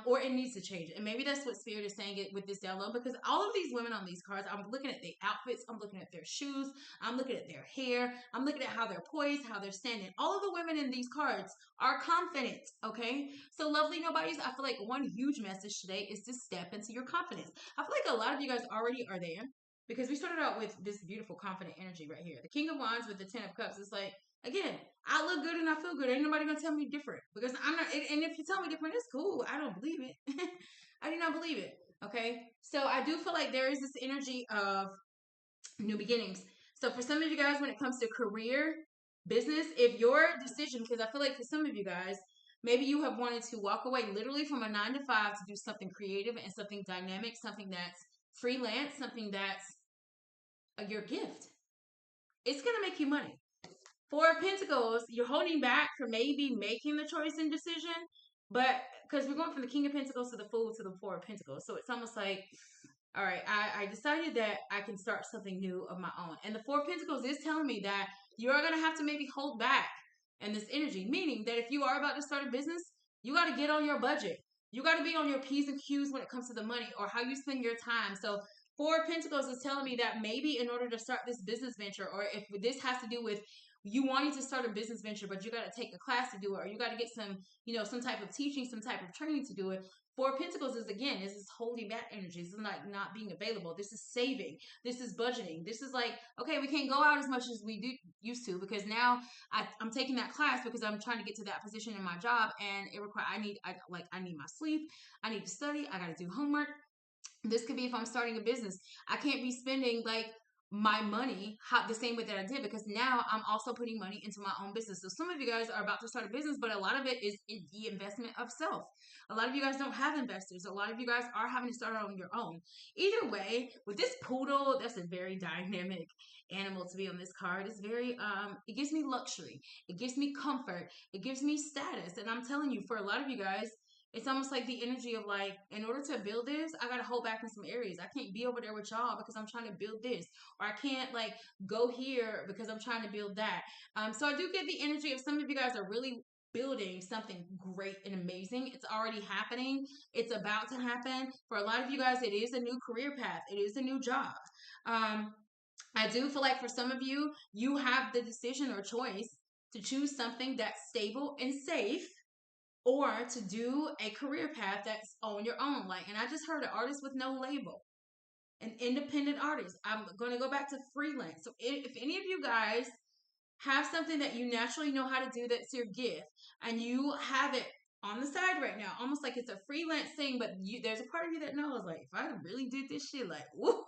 Speaker 1: Or it needs to change. And maybe that's what Spirit is saying it with this download, because all of these women on these cards, I'm looking at their outfits, I'm looking at their shoes, I'm looking at their hair, I'm looking at how they're poised, how they're standing. All of the women in these cards are confident, okay? So lovely nobodies, I feel like one huge message today is to step into your confidence. I feel like a lot of you guys already are there, because we started out with this beautiful confident energy right here. The King of Wands with the Ten of Cups. It's like, again, I look good and I feel good. Ain't nobody gonna tell me different, because I'm not. And if you tell me different, it's cool. I don't believe it. I do not believe it. Okay, so I do feel like there is this energy of new beginnings. So for some of you guys, when it comes to career, business, if your decision, because I feel like for some of you guys, maybe you have wanted to walk away literally from a 9 to 5 to do something creative and something dynamic, something that's freelance, something that's your gift. It's gonna make you money. Four of Pentacles, you're holding back from maybe making the choice and decision, but because we're going from the King of Pentacles to the Fool to the Four of Pentacles, so it's almost like, all right, I decided that I can start something new of my own. And the Four of Pentacles is telling me that you're going to have to maybe hold back in this energy, meaning that if you are about to start a business, you got to get on your budget. You got to be on your P's and Q's when it comes to the money or how you spend your time. So Four of Pentacles is telling me that maybe in order to start this business venture, or if this has to do with you wanting to start a business venture, but you got to take a class to do it, or you got to get some, some type of teaching, some type of training to do it. Four of Pentacles is, again, this is holding back energy. This is like not being available. This is saving. This is budgeting. This is like, okay, we can't go out as much as we used to, because now I'm taking that class because I'm trying to get to that position in my job, and I need my sleep. I need to study. I got to do homework. This could be if I'm starting a business. I can't be spending like my money the same way that I did, because now I'm also putting money into my own business. So some of you guys are about to start a business, but a lot of it is in the investment of self. A lot of you guys don't have investors. A lot of you guys are having to start on your own. Either way, with this poodle, that's a very dynamic animal to be on this card. It's very, it gives me luxury. It gives me comfort. It gives me status. And I'm telling you, for a lot of you guys, it's almost like the energy of like, in order to build this, I got to hold back in some areas. I can't be over there with y'all because I'm trying to build this. Or I can't like go here because I'm trying to build that. So I do get the energy of some of you guys are really building something great and amazing. It's already happening. It's about to happen. For a lot of you guys, it is a new career path. It is a new job. I do feel like for some of you, you have the decision or choice to choose something that's stable and safe, or to do a career path that's on your own. And I just heard an artist with no label, an independent artist. I'm going to go back to freelance. So if any of you guys have something that you naturally know how to do, that's your gift, and you have it on the side right now, almost like it's a freelance thing, but there's a part of you that knows, like, if I really did this shit, like, woo,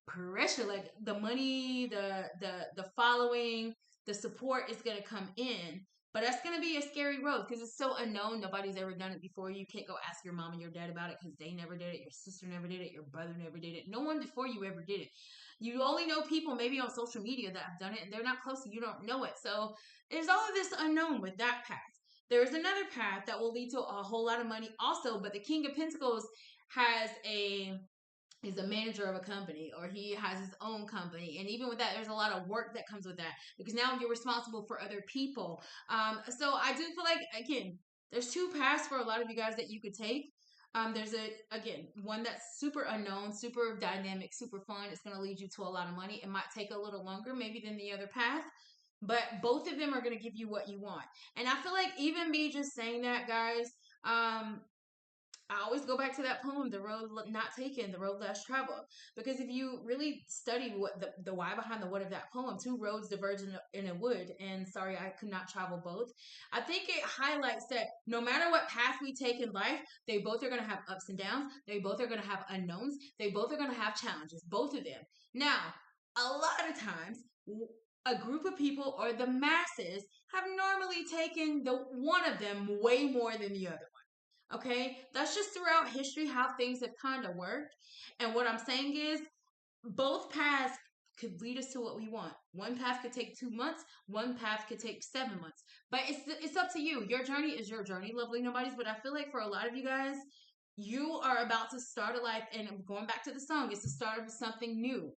Speaker 1: pressure, like the money, the following, the support is going to come in. But that's going to be a scary road because it's so unknown. Nobody's ever done it before. You can't go ask your mom and your dad about it because they never did it. Your sister never did it. Your brother never did it. No one before you ever did it. You only know people maybe on social media that have done it, and they're not close to you. You don't know it. So there's all of this unknown with that path. There's another path that will lead to a whole lot of money also, but the King of Pentacles he's a manager of a company, or he has his own company. And even with that, there's a lot of work that comes with that, because now you're responsible for other people. So I do feel like, again, there's two paths for a lot of you guys that you could take. There's one that's super unknown, super dynamic, super fun. It's going to lead you to a lot of money. It might take a little longer maybe than the other path, but both of them are going to give you what you want. And I feel like even me just saying that, guys, I always go back to that poem, "The Road Not Taken, the Road Less Traveled," because if you really study what the why behind the what of that poem, two roads diverge in a wood, and sorry, I could not travel both. I think it highlights that no matter what path we take in life, they both are going to have ups and downs. They both are going to have unknowns. They both are going to have challenges, both of them. Now, a lot of times, a group of people or the masses have normally taken the one of them way more than the other. Okay, that's just throughout history how things have kind of worked. And what I'm saying is, both paths could lead us to what we want. One path could take 2 months, one path could take 7 months. But it's up to you. Your journey is your journey, lovely nobodies. But I feel like for a lot of you guys, you are about to start a life, and I'm going back to the song. It's the start of something new.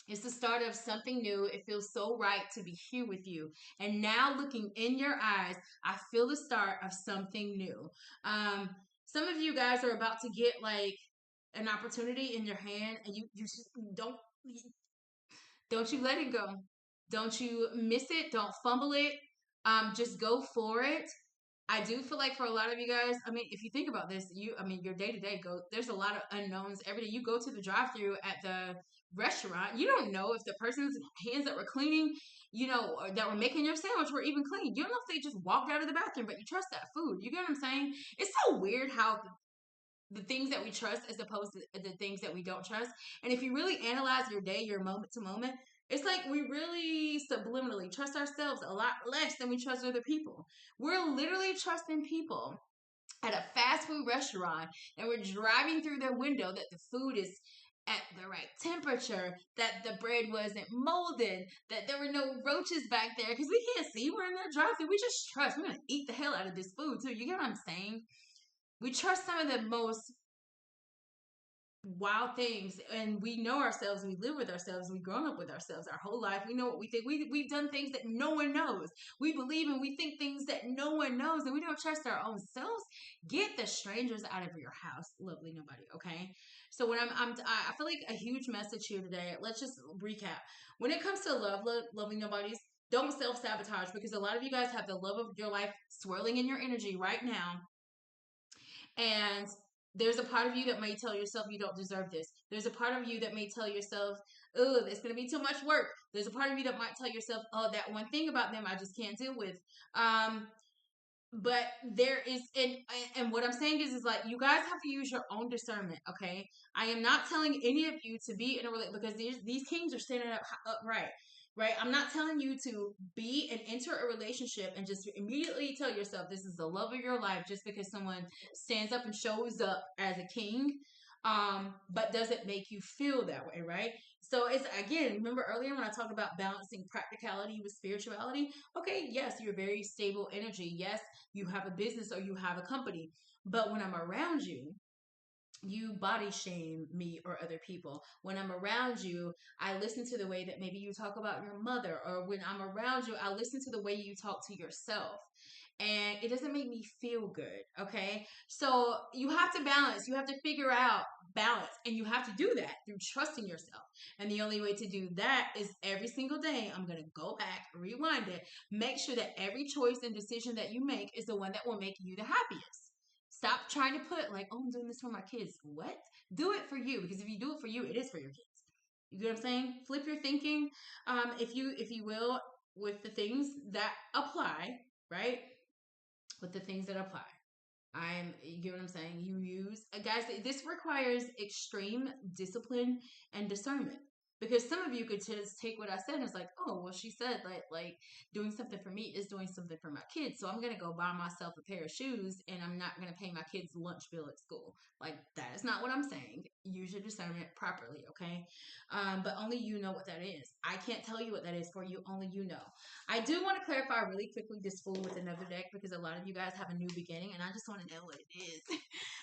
Speaker 1: It's the start of something new. It feels so right to be here with you. And now, looking in your eyes, I feel the start of something new. Um, some of you guys are about to get like an opportunity in your hand, and you just don't you let it go. Don't you miss it. Don't fumble it. Just go for it. I do feel like for a lot of you guys, I mean, if you think about this, I mean, your day to day go. There's a lot of unknowns every day. You go to the drive through at the restaurant, you don't know if the person's hands that were cleaning, or that were making your sandwich were even clean. You don't know if they just walked out of the bathroom, but you trust that food. You get what I'm saying? It's so weird how the things that we trust as opposed to the things that we don't trust. And if you really analyze your day, your moment to moment, it's like we really subliminally trust ourselves a lot less than we trust other people. We're literally trusting people at a fast food restaurant, and we're driving through their window that the food is at the right temperature, that the bread wasn't molded, that there were no roaches back there because we can't see. We're in their drive through. We just trust. We're gonna eat the hell out of this food too. You get what I'm saying? We trust some of the most wild things, and we know ourselves, we live with ourselves, we've grown up with ourselves our whole life. We know what we think. We've done things that no one knows. We believe and we think things that no one knows, and we don't trust our own selves. Get the strangers out of your house, lovely nobody. Okay, so when I feel like a huge message here today. Let's just recap. When it comes to lovely nobodies, don't self-sabotage, because a lot of you guys have the love of your life swirling in your energy right now, and there's a part of you that may tell yourself you don't deserve this. There's a part of you that may tell yourself, oh, it's going to be too much work. There's a part of you that might tell yourself, oh, that one thing about them I just can't deal with. But there is, and what I'm saying is like, you guys have to use your own discernment. Okay, I am not telling any of you to be in a relationship, because these kings are standing up upright. Right, I'm not telling you to be and enter a relationship and just immediately tell yourself this is the love of your life just because someone stands up and shows up as a king, but doesn't make you feel that way, right? So it's, again, remember earlier when I talked about balancing practicality with spirituality? Okay, yes, you're very stable energy. Yes, you have a business or you have a company. But when I'm around you, you body shame me or other people. When I'm around you, I listen to the way that maybe you talk about your mother, or when I'm around you, I listen to the way you talk to yourself. And it doesn't make me feel good. Okay. So you have to balance. You have to figure out balance. And you have to do that through trusting yourself. And the only way to do that is every single day, I'm going to go back, rewind it, make sure that every choice and decision that you make is the one that will make you the happiest. Stop trying to put like, oh, I'm doing this for my kids. What? Do it for you, because if you do it for you, it is for your kids. You get what I'm saying? Flip your thinking, if you will, with the things that apply, right? With the things that apply. You get what I'm saying? You use, guys, this requires extreme discipline and discernment. Because some of you could just take what I said and it's like, oh, well, she said like doing something for me is doing something for my kids. So I'm going to go buy myself a pair of shoes and I'm not going to pay my kids' lunch bill at school. Like, that is not what I'm saying. Use your discernment properly, okay? But only you know what that is. I can't tell you what that is for you. Only you know. I do want to clarify really quickly this fool with another deck, because a lot of you guys have a new beginning and I just want to know what it is.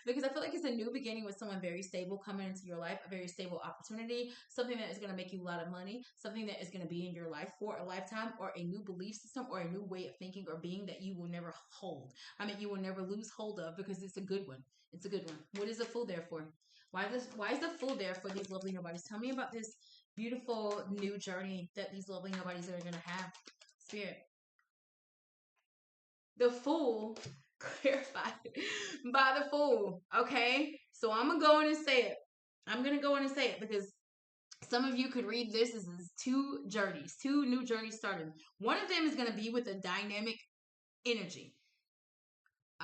Speaker 1: Because I feel like it's a new beginning with someone very stable coming into your life, a very stable opportunity, something that is going to make you a lot of money, something that is going to be in your life for a lifetime, or a new belief system or a new way of thinking or being that you will never hold. I mean, you will never lose hold of, because it's a good one. It's a good one. What is the fool there for? Why is the fool there for these lovely nobodies? Tell me about this beautiful new journey that these lovely nobodies are going to have. Spirit. The fool clarified by the Fool. Okay, so I'm gonna go in and say it. I'm gonna go in and say it because some of you could read this as two journeys, two new journeys starting. One of them is gonna be with a dynamic energy,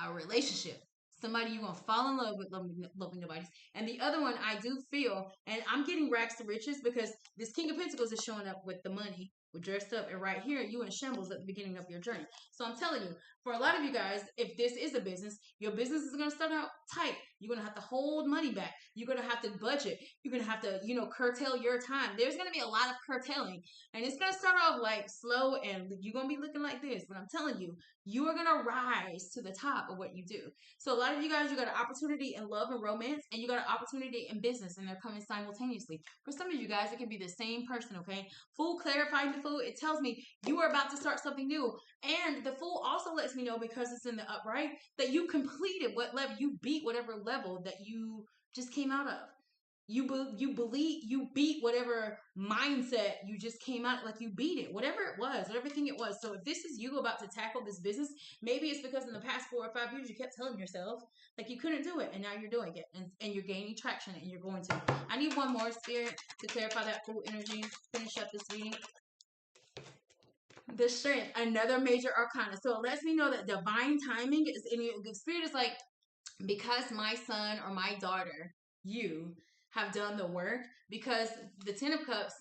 Speaker 1: a relationship. Somebody you're gonna fall in love with, loving nobody's. And the other one, I do feel, and I'm getting rags to riches because this King of Pentacles is showing up with the money, with dressed up, and right here, you in shambles at the beginning of your journey. So I'm telling you, for a lot of you guys, if this is a business, your business is gonna start out tight. You're gonna have to hold money back. You're gonna have to budget. You're gonna have to, curtail your time. There's gonna be a lot of curtailing, and it's gonna start off like slow, and you're gonna be looking like this. But I'm telling you, you are gonna rise to the top of what you do. So a lot of you guys, you got an opportunity in love and romance, and you got an opportunity in business, and they're coming simultaneously. For some of you guys, it can be the same person, okay? Fool, clarifying the Fool, it tells me you are about to start something new. And the Fool also lets me know, because it's in the upright, that you completed what level, you beat whatever level that you just came out of. You believe you beat whatever mindset you just came out, like you beat it, whatever it was, everything it was. So if this is you about to tackle this business, maybe it's because in the past 4 or 5 years you kept telling yourself like you couldn't do it, and now you're doing it, and you're gaining traction, and you're going to. I need one more, Spirit, to clarify that Fool energy. Finish up this reading. The Strength, another major arcana. So it lets me know that divine timing is in you. The Spirit is like, because my son or my daughter, you have done the work, because the 10 of Cups,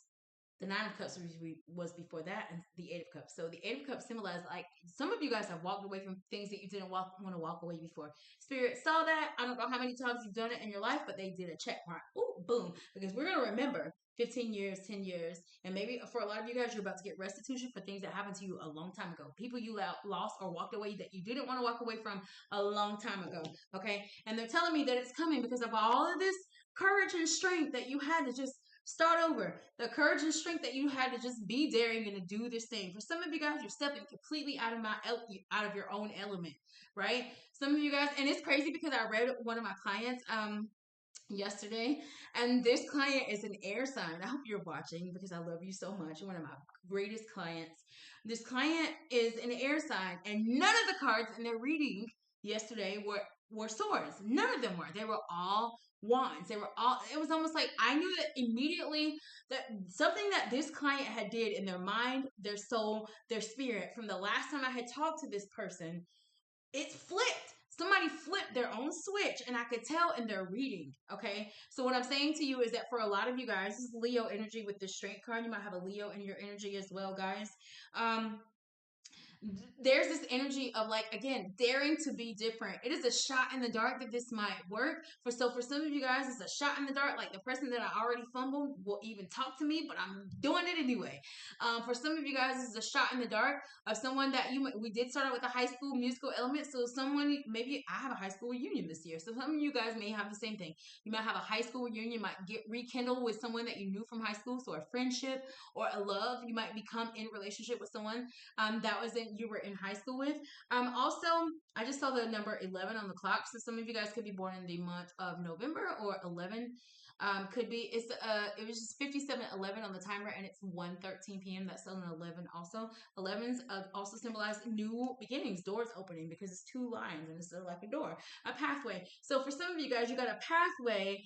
Speaker 1: the 9 of Cups was before that, and the 8 of Cups. So the 8 of Cups symbolized, like, some of you guys have walked away from things that you didn't want to walk away before. Spirit saw that. I don't know how many times you've done it in your life, but they did a check mark. Ooh, boom. Because we're going to remember 15 years, 10 years, and maybe for a lot of you guys, you're about to get restitution for things that happened to you a long time ago. People you lost or walked away that you didn't want to walk away from a long time ago, okay? And they're telling me that it's coming because of all of this courage and strength that you had to just start over. The courage and strength that you had to just be daring and to do this thing. For some of you guys, you're stepping completely out of your own element, right? Some of you guys, and it's crazy because I read one of my clients yesterday, and this client is an air sign. I hope you're watching because I love you so much. You're one of my greatest clients. This client is an air sign, and none of the cards in their reading yesterday were swords. None of them were. They were all wands. They were all, it was almost like I knew that immediately that something that this client had did in their mind, their soul, their spirit, from the last time I had talked to this person, it's flipped. Somebody flipped their own switch, and I could tell in their reading. Okay, so what I'm saying to you is that for a lot of you guys, this is Leo energy with the Strength card. You might have a Leo in your energy as well, guys. There's this energy of, like, again, daring to be different. It is a shot in the dark that this might work. For some of you guys, it's a shot in the dark. Like the person that I already fumbled will even talk to me, but I'm doing it anyway. For some of you guys, this is a shot in the dark of someone that we did start out with a high school musical element. So someone, maybe I have a high school reunion this year. So some of you guys may have the same thing. You might have a high school reunion, might get rekindled with someone that you knew from high school. So a friendship or a love. You might become in relationship with someone that you were in high school with. Also, I just saw the number 11 on the clock. So some of you guys could be born in the month of November, or 11 could be, it was just 5711 on the timer, and it's 1:13 p.m. That's still an 11 also. 11s also symbolize new beginnings, doors opening, because it's 2 lines and it's like a door, a pathway. So for some of you guys, you got a pathway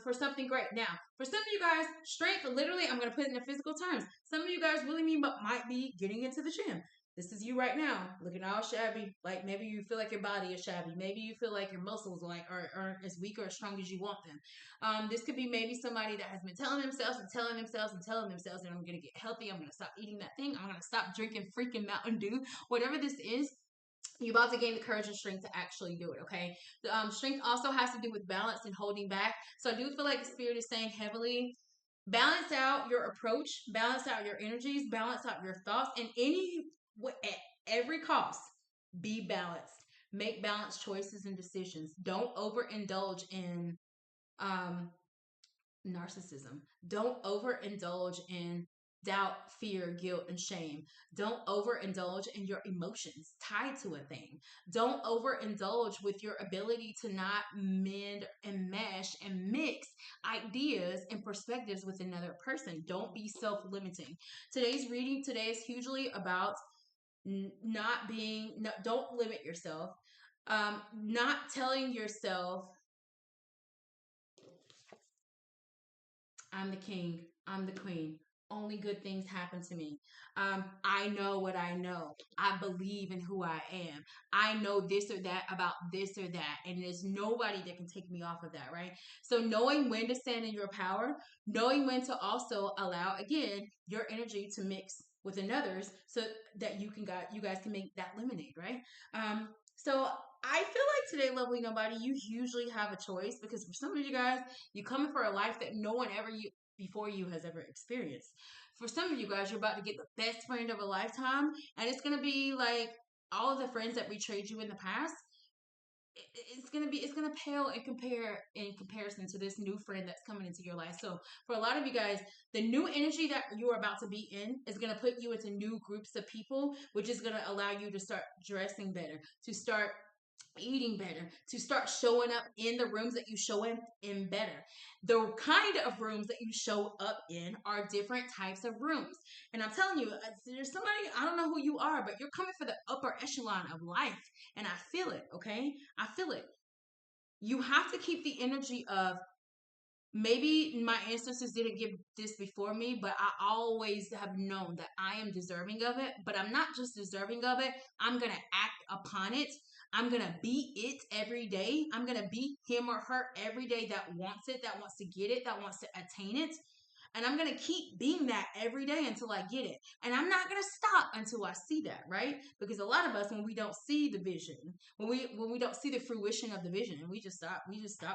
Speaker 1: for something great. Now, for some of you guys, strength, literally, I'm going to put it in the physical terms. Some of you guys really might be getting into the gym. This is you right now, looking all shabby. Like maybe you feel like your body is shabby. Maybe you feel like your muscles aren't as weak or as strong as you want them. This could be maybe somebody that has been telling themselves and telling themselves and telling themselves that I'm going to get healthy. I'm going to stop eating that thing. I'm going to stop drinking freaking Mountain Dew. Whatever this is, you're about to gain the courage and strength to actually do it, okay? Strength also has to do with balance and holding back. So I do feel like the Spirit is saying heavily, balance out your approach, balance out your energies, balance out your thoughts, and at every cost, be balanced. Make balanced choices and decisions. Don't overindulge in narcissism. Don't overindulge in doubt, fear, guilt, and shame. Don't overindulge in your emotions tied to a thing. Don't overindulge with your ability to not mend and mesh and mix ideas and perspectives with another person. Don't be self-limiting. Today's reading today is hugely about don't limit yourself. Not telling yourself, I'm the king, I'm the queen. Only good things happen to me. I know what I know. I believe in who I am. I know this or that about this or that. And there's nobody that can take me off of that, right? So knowing when to stand in your power, knowing when to also allow, again, your energy to mix with another's so that you guys can make that lemonade, right? So I feel like today, Lovely Nobody, you usually have a choice because for some of you guys, you coming for a life that no one ever before you has ever experienced. For some of you guys, you're about to get the best friend of a lifetime, and it's gonna be like all of the friends that betrayed you in the past. It's gonna pale and compare in comparison to this new friend that's coming into your life. So for a lot of you guys, the new energy that you are about to be in is gonna put you into new groups of people, which is gonna allow you to start dressing better, to start eating better, to start showing up in the rooms that you show in better. The kind of rooms that you show up in are different types of rooms. And I'm telling you, there's somebody, I don't know who you are, but you're coming for the upper echelon of life. And I feel it, okay? I feel it. You have to keep the energy of, maybe my ancestors didn't give this before me, but I always have known that I am deserving of it. But I'm not just deserving of it, I'm going to act upon it. I'm going to be it every day. I'm going to be him or her every day that wants it, that wants to get it, that wants to attain it. And I'm going to keep being that every day until I get it. And I'm not going to stop until I see that, right? Because a lot of us, when we don't see the vision, when we don't see the fruition of the vision, and we just stop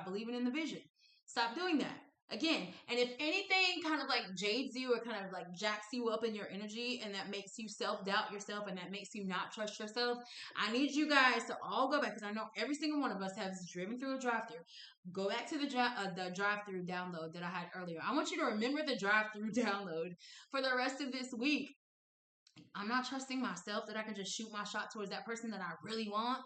Speaker 1: believing in the vision. Stop doing that. Again, and if anything kind of like jades you or kind of like jacks you up in your energy and that makes you self-doubt yourself and that makes you not trust yourself, I need you guys to all go back because I know every single one of us has driven through a drive-through. Go back to the drive-through download that I had earlier. I want you to remember the drive-through download for the rest of this week. I'm not trusting myself that I can just shoot my shot towards that person that I really want,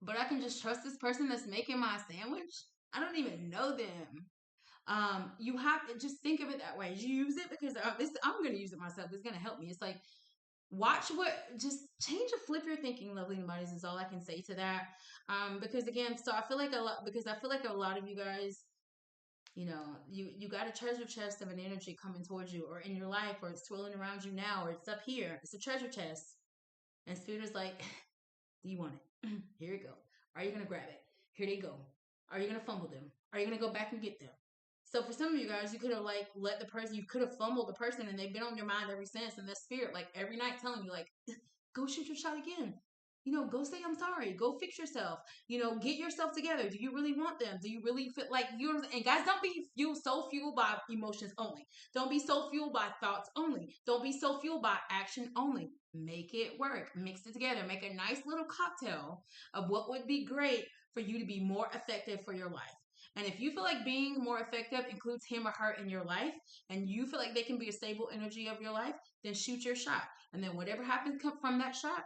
Speaker 1: but I can just trust this person that's making my sandwich. I don't even know them. You have to just think of it that way. Use it because I'm going to use it myself. It's going to help me. It's like, watch just change or flip your thinking, lovely bodies, is all I can say to that. Because again, so I feel like a lot of you guys, you got a treasure chest of an energy coming towards you or in your life, or it's swirling around you now, or it's up here. It's a treasure chest. And Spirit is like, do you want it? Here you go. Are you going to grab it? Here they go. Are you going to fumble them? Are you going to go back and get them? So for some of you guys, you could have like you could have fumbled the person and they've been on your mind ever since. And that spirit, like every night telling you like, go shoot your shot again. Go say I'm sorry. Go fix yourself. Get yourself together. Do you really want them? Do you really feel like you? And guys, don't be fueled by emotions only. Don't be so fueled by thoughts only. Don't be so fueled by action only. Make it work. Mix it together. Make a nice little cocktail of what would be great for you to be more effective for your life. And if you feel like being more effective includes him or her in your life, and you feel like they can be a stable energy of your life, then shoot your shot. And then whatever happens from that shot,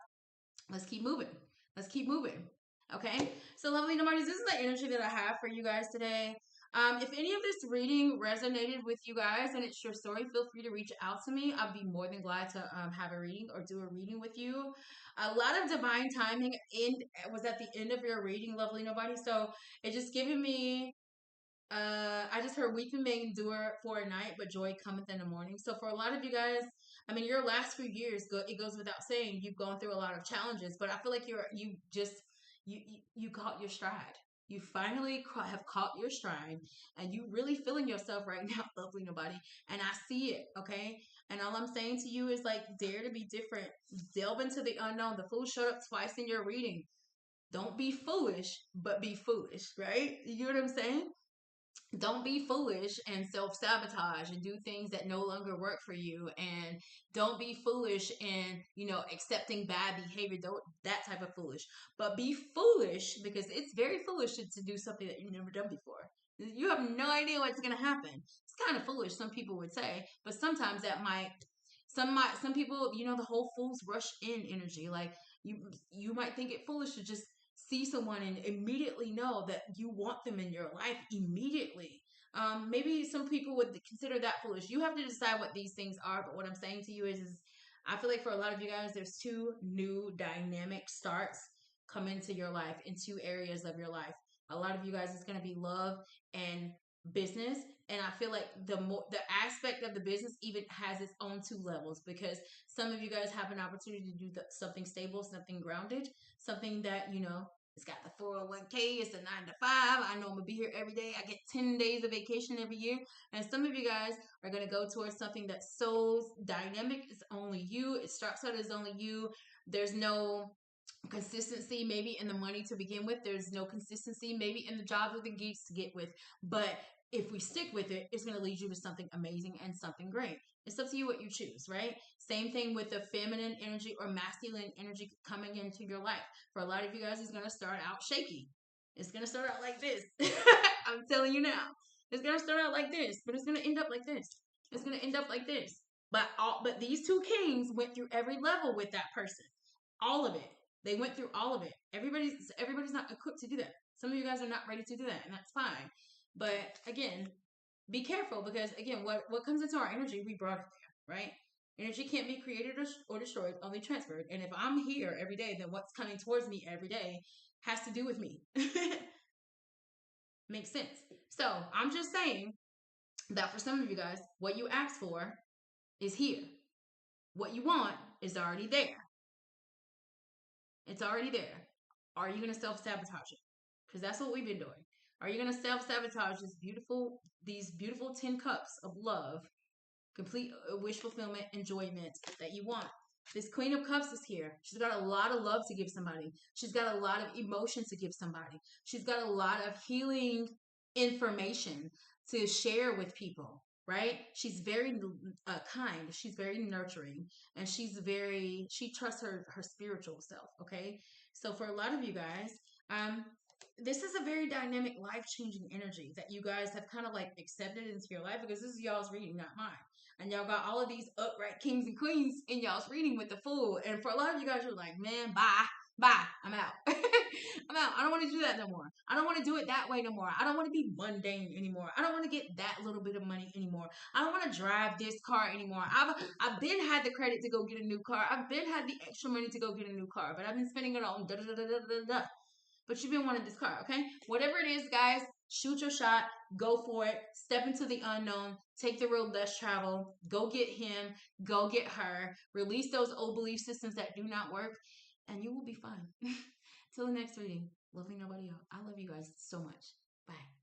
Speaker 1: let's keep moving. Let's keep moving. Okay? So, lovely Nomardies, this is the energy that I have for you guys today. If any of this reading resonated with you guys and it's your story, feel free to reach out to me. I'll be more than glad to have a reading or do a reading with you. A lot of divine timing was at the end of your reading, lovely nobody. So it just given me I just heard weeping may endure for a night, but joy cometh in the morning. So for a lot of you guys, I mean, your last few years, it goes without saying, you've gone through a lot of challenges. But I feel like you caught your stride. You finally have caught your stride, and you really feeling yourself right now, lovely nobody. And I see it, okay. And all I'm saying to you is like, dare to be different. Delve into the unknown. The fool showed up twice in your reading. Don't be foolish, but be foolish, right? You know what I'm saying? Don't be foolish and self-sabotage and do things that no longer work for you, and don't be foolish and accepting bad behavior, that type of foolish, but be foolish because it's very foolish to do something that you've never done before. You have no idea what's going to happen. It's kind of foolish, some people would say, but sometimes some people, the whole fools rush in energy, like you might think it foolish to just see someone and immediately know that you want them in your life immediately. Maybe some people would consider that foolish. You have to decide what these things are. But what I'm saying to you is I feel like for a lot of you guys, there's two new dynamic starts come into your life in two areas of your life. A lot of you guys, it's going to be love and business. And I feel like the aspect of the business even has its own two levels, because some of you guys have an opportunity to do something stable, something grounded, something that, you know, it's got the 401k, it's a 9 to 5. I know I'm gonna be here every day. I get 10 days of vacation every year. And some of you guys are gonna go towards something that's so dynamic. It's only you. It starts out as only you. There's no consistency maybe in the money to begin with. There's no consistency maybe in the jobs or the gigs to get with. But if we stick with it, it's going to lead you to something amazing and something great. It's up to you what you choose, right? Same thing with the feminine energy or masculine energy coming into your life. For a lot of you guys, it's going to start out shaky. It's going to start out like this. I'm telling you now. It's going to start out like this, but it's going to end up like this. It's going to end up like this. But these two kings went through every level with that person. All of it. They went through all of it. Everybody's not equipped to do that. Some of you guys are not ready to do that, and that's fine. But again, be careful, because again, what comes into our energy, we brought it there, right? Energy can't be created or destroyed, only transferred. And if I'm here every day, then what's coming towards me every day has to do with me. Makes sense. So I'm just saying that for some of you guys, what you asked for is here. What you want is already there. It's already there. Are you going to self-sabotage it? Because that's what we've been doing. Are you going to self-sabotage these beautiful 10 cups of love, complete wish fulfillment, enjoyment that you want? This Queen of Cups is here. She's got a lot of love to give somebody. She's got a lot of emotion to give somebody. She's got a lot of healing information to share with people, right? She's very kind. She's very nurturing, and she trusts her spiritual self. Okay, so for a lot of you guys, this is a very dynamic, life-changing energy that you guys have kind of like accepted into your life, because this is y'all's reading, not mine. And y'all got all of these upright kings and queens in y'all's reading with the Fool. And for a lot of you guys, you're like, man, bye, I'm out. I'm out. I don't want to do that no more. I don't want to do it that way no more. I don't want to be mundane anymore. I don't want to get that little bit of money anymore. I don't want to drive this car anymore. I've been had the credit to go get a new car. I've been had the extra money to go get a new car, but I've been spending it on da da da da da da. But you've been wanting this car, okay? Whatever it is, guys, shoot your shot. Go for it. Step into the unknown. Take the road less traveled. Go get him. Go get her. Release those old belief systems that do not work, and you will be fine. Till the next reading. Lovely nobody else. I love you guys so much. Bye.